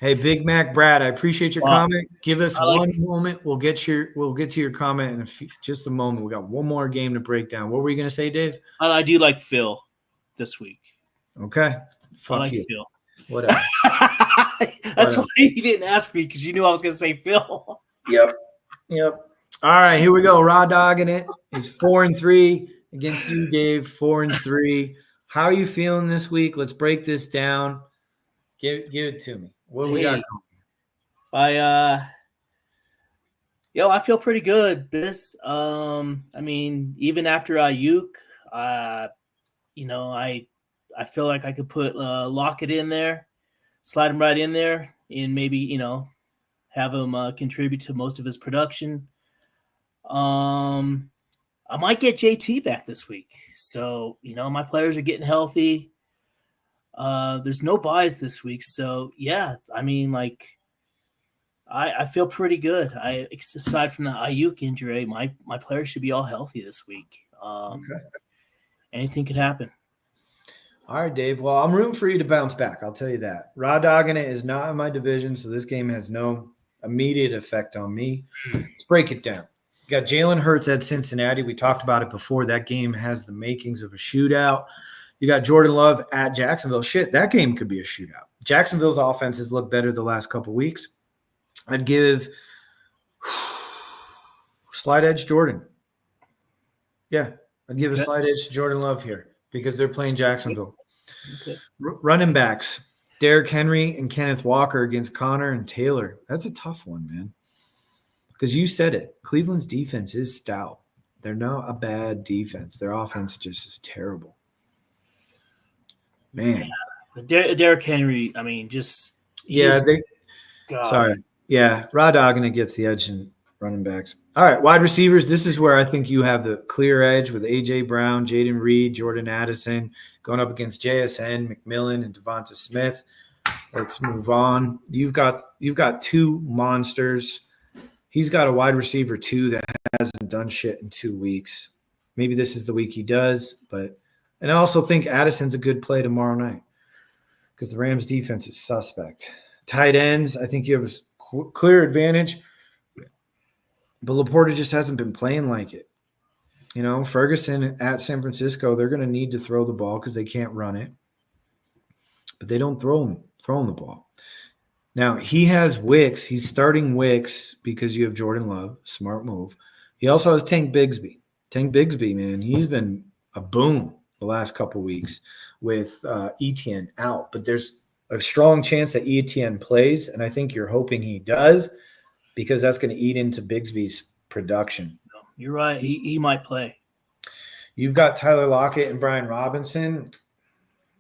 Hey, Big Mac Brad, I appreciate your comment. Give us one moment. We'll get to your comment in just a moment. We got one more game to break down. What were you going to say, Dave? I do like Phil this week. Okay. I like you. Phil. Whatever. That's why you didn't ask me because you knew I was going to say Phil. Yep. All right, here we go. Raw dogging it is 4-3 against you, Dave. 4-3. How are you feeling this week? Let's break this down. Give it to me. What do we got going? I feel pretty good. I mean, even after Ayuk, I feel like I could put Lockett in there, slide him right in there, and maybe have him contribute to most of his production. I might get JT back this week, so my players are getting healthy. There's no buys this week, so yeah, I mean, like, I feel pretty good. Aside from the Ayuk injury, my players should be all healthy this week. Okay. Anything could happen. All right, Dave. Well, I'm rooting for you to bounce back. I'll tell you that. Raw dogging it is not in my division, so this game has no immediate effect on me. Let's break it down. You got Jalen Hurts at Cincinnati. We talked about it before. That game has the makings of a shootout. You got Jordan Love at Jacksonville. Shit, that game could be a shootout. Jacksonville's offense has looked better the last couple weeks. I'd give slight edge Jordan. Yeah, I'd give a slight edge to Jordan Love here because they're playing Jacksonville. Okay. Running backs, Derrick Henry and Kenneth Walker against Connor and Taylor. That's a tough one, man. Because you said it. Cleveland's defense is stout. They're not a bad defense. Their offense just is terrible. Man. Derrick Henry, I mean, just – sorry. Yeah, raw dogging it gets the edge in running backs. All right, wide receivers. This is where I think you have the clear edge with A.J. Brown, Jaden Reed, Jordan Addison going up against JSN, McMillan, and Devonta Smith. Let's move on. You've got two monsters. He's got a wide receiver, too, that hasn't done shit in 2 weeks. Maybe this is the week he does, and I also think Addison's a good play tomorrow night because the Rams' defense is suspect. Tight ends, I think you have a clear advantage, but Laporta just hasn't been playing like it. Ferguson at San Francisco, they're going to need to throw the ball because they can't run it, but they don't throw him the ball. Now, he has Wicks. He's starting Wicks because you have Jordan Love. Smart move. He also has Tank Bigsby. Tank Bigsby, man, he's been a boom the last couple weeks with Etienne out. But there's a strong chance that Etienne plays, and I think you're hoping he does because that's going to eat into Bigsby's production. You're right. He might play. You've got Tyler Lockett and Brian Robinson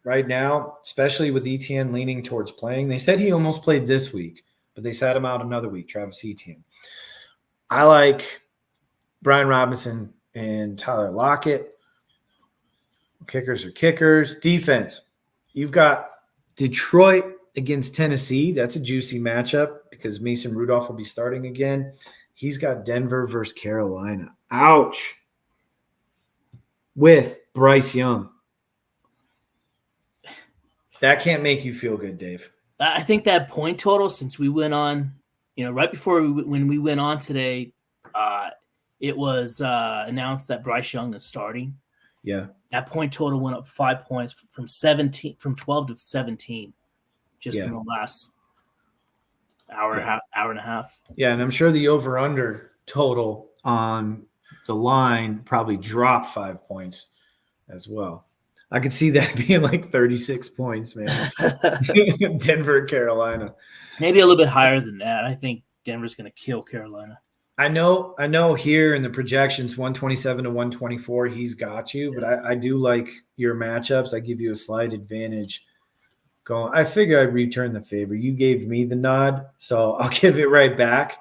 right now, especially with Etienne leaning towards playing. They said he almost played this week, but they sat him out another week, Travis Etienne. I like Brian Robinson and Tyler Lockett. Kickers are kickers. Defense, you've got Detroit against Tennessee. That's a juicy matchup because Mason Rudolph will be starting again. He's got Denver versus Carolina. Ouch. With Bryce Young. That can't make you feel good, Dave. I think that point total, since we went on, right before when we went on today, it was announced that Bryce Young is starting. Yeah. That point total went up 5 points from 12 to 17, just in the last hour and a half. Yeah, and I'm sure the over/under total on the line probably dropped 5 points as well. I could see that being like 36 points, man. Denver, Carolina. Maybe a little bit higher than that. I think Denver's going to kill Carolina. I know here in the projections, 127 to 124, he's got you, but I do like your matchups. I give you a slight advantage. I figure I'd return the favor. You gave me the nod, so I'll give it right back.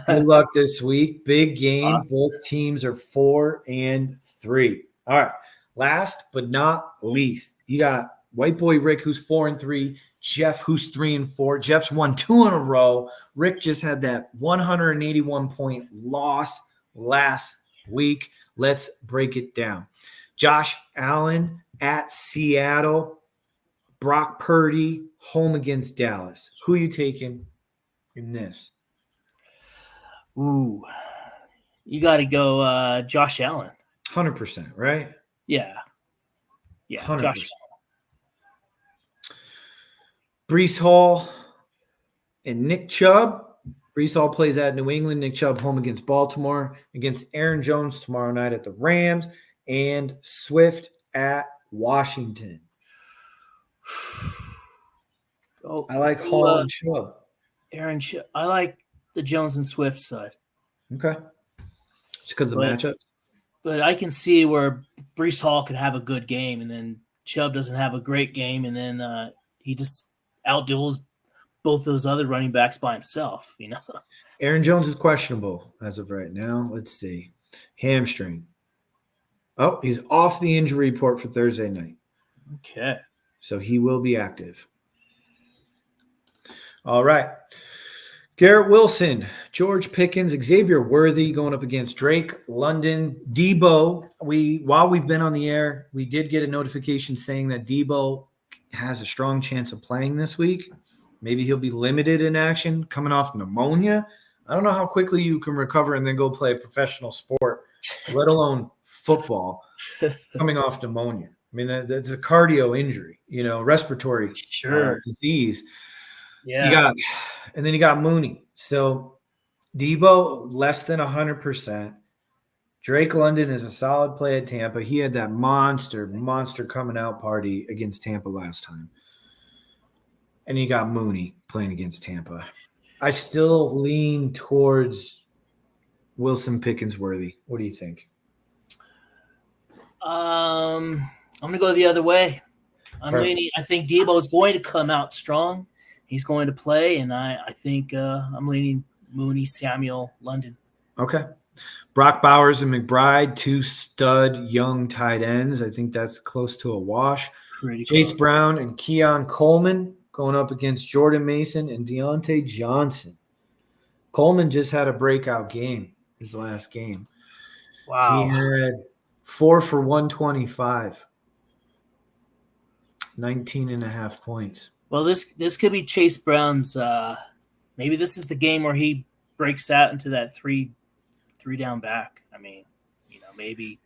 Good luck this week. Big game. Awesome. Both teams are 4-3. All right. Last but not least, you got White Boy Rick, who's 4-3. Jeff, who's 3-4. Jeff's won 2 in a row. Rick just had that 181-point loss last week. Let's break it down. Josh Allen at Seattle. Brock Purdy home against Dallas. Who are you taking in this? Ooh, you got to go Josh Allen. 100%, right? Yeah, 100%. Josh Allen. Breece Hall and Nick Chubb. Breece Hall plays at New England. Nick Chubb home against Baltimore. Against Aaron Jones tomorrow night at the Rams. And Swift at Washington. I like Hall and Chubb. Aaron Chubb. I like the Jones and Swift side. Okay. Just because of the matchups? But I can see where Breece Hall could have a good game, and then Chubb doesn't have a great game, and then he just outduels both those other running backs by himself, Aaron Jones is questionable as of right now. Let's see. Hamstring. Oh, he's off the injury report for Thursday night. Okay. So he will be active. All right. Garrett Wilson, George Pickens, Xavier Worthy going up against Drake London, Debo. While we've been on the air, we did get a notification saying that Debo has a strong chance of playing this week. Maybe he'll be limited in action coming off pneumonia. I don't know how quickly you can recover and then go play a professional sport, let alone football, coming off pneumonia. I mean, that's a cardio injury, respiratory disease. Yeah. And then you got Mooney. So Debo, less than 100%. Drake London is a solid play at Tampa. He had that monster coming out party against Tampa last time. And you got Mooney playing against Tampa. I still lean towards Wilson Pickens Worthy. What do you think? I'm going to go the other way. I think Debo is going to come out strong. He's going to play, and I think I'm leaning Mooney, Samuel, London. Okay. Brock Bowers and McBride, 2 stud young tight ends. I think that's close to a wash. Pretty Chase close. Brown and Keon Coleman going up against Jordan Mason and Deontay Johnson. Coleman just had a breakout game, his last game. Wow. He had 4 for 125, 19.5 points. Well, this could be Chase Brown's maybe this is the game where he breaks out into that three down back. I mean, maybe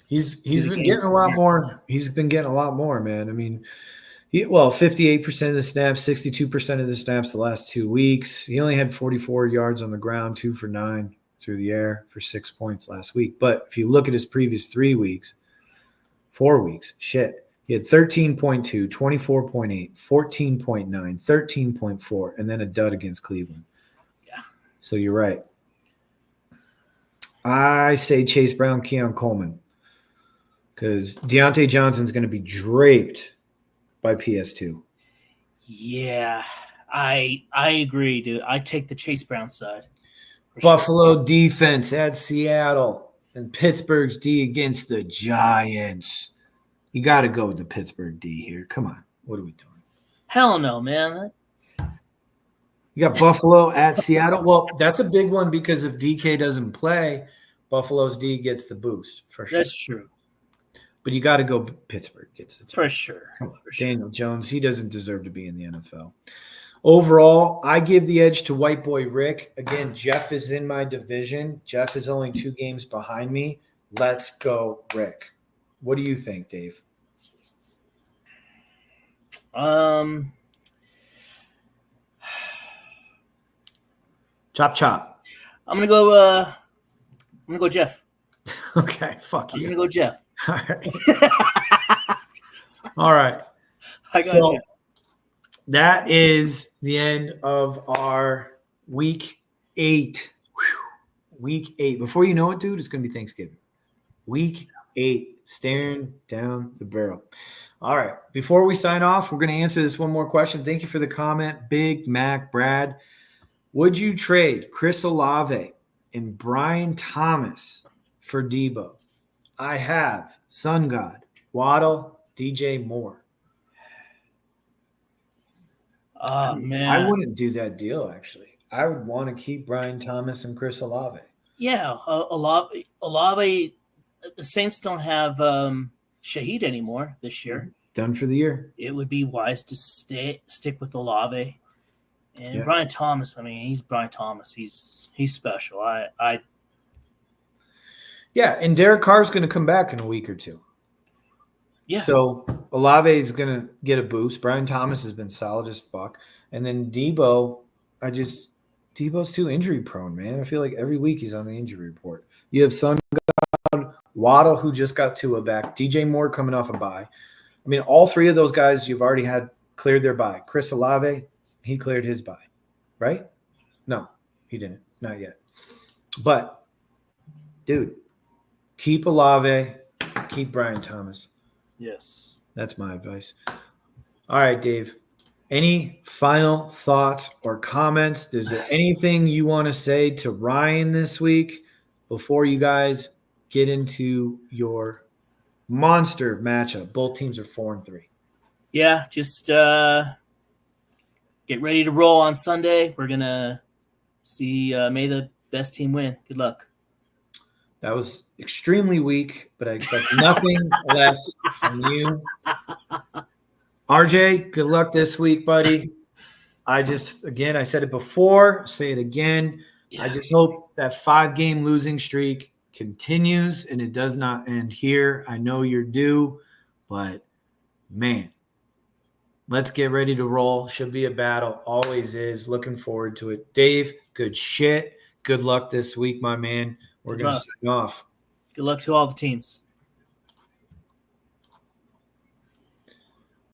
he's been getting a lot more. He's been getting a lot more, man. I mean, 58% of the snaps, 62% of the snaps the last 2 weeks. He only had 44 yards on the ground, 2 for 9 through the air for 6 points last week. But if you look at his previous 4 weeks, he had 13.2, 24.8, 14.9, 13.4, and then a dud against Cleveland. Yeah. So you're right. I say Chase Brown, Keon Coleman, because Deontay Johnson's going to be draped by PS2. Yeah, I agree, dude. I take the Chase Brown side. Buffalo defense at Seattle and Pittsburgh's D against the Giants. You got to go with the Pittsburgh D here. Come on. What are we doing? Hell no, man. You got Buffalo at Seattle. Well, that's a big one because if DK doesn't play, Buffalo's D gets the boost for sure. That's true. But you got to go Pittsburgh gets the job. For sure. Come on, For sure. Daniel Jones, he doesn't deserve to be in the NFL. Overall, I give the edge to White Boy Rick. Again, Jeff is in my division. Jeff is only 2 games behind me. Let's go, Rick. What do you think, Dave? Chop chop. I'm gonna go Jeff. Okay, fuck I'm you. gonna go Jeff. All right. All right. I got So Jeff. that is the end of our week 8. Whew. Week 8. Before you know it, dude, it's gonna be Thanksgiving. Week 8, staring down the barrel. All right. Before we sign off, we're going to answer this one more question. Thank you for the comment, Big Mac Brad. Would you trade Chris Olave and Brian Thomas for Debo? I have Sun God, Waddle, DJ Moore. Oh, man. I wouldn't do that deal, actually. I would want to keep Brian Thomas and Chris Olave. Yeah, Olave. The Saints don't have Shaheed anymore this year. Done for the year. It would be wise to stick with Olave. And Brian Thomas, I mean, he's Brian Thomas. He's special. Yeah, and Derek Carr's going to come back in a week or 2. Yeah. So Olave is going to get a boost. Brian Thomas has been solid as fuck. And then Debo, Debo's too injury prone, man. I feel like every week he's on the injury report. You have Sun God, Waddle, who just got Tua back, DJ Moore coming off a bye. I mean, all 3 of those guys you've already had cleared their bye. Chris Olave, he cleared his bye, right? No, he didn't. Not yet. But, dude, keep Olave, keep Brian Thomas. Yes. That's my advice. All right, Dave. Any final thoughts or comments? Is there anything you want to say to Ryan this week before you guys get into your monster matchup? Both teams are 4-3. Yeah, just get ready to roll on Sunday. We're going to see may the best team win. Good luck. That was extremely weak, but I expect nothing less from you. RJ, good luck this week, buddy. I said it before, say it again. Yeah. I just hope that 5-game losing streak continues and it does not end here. I know you're due, but man, let's get ready to roll. Should be a battle. Always is. Looking forward to it. Dave, good shit. Good luck this week, my man. We're going to sign off. Good luck to all the teams.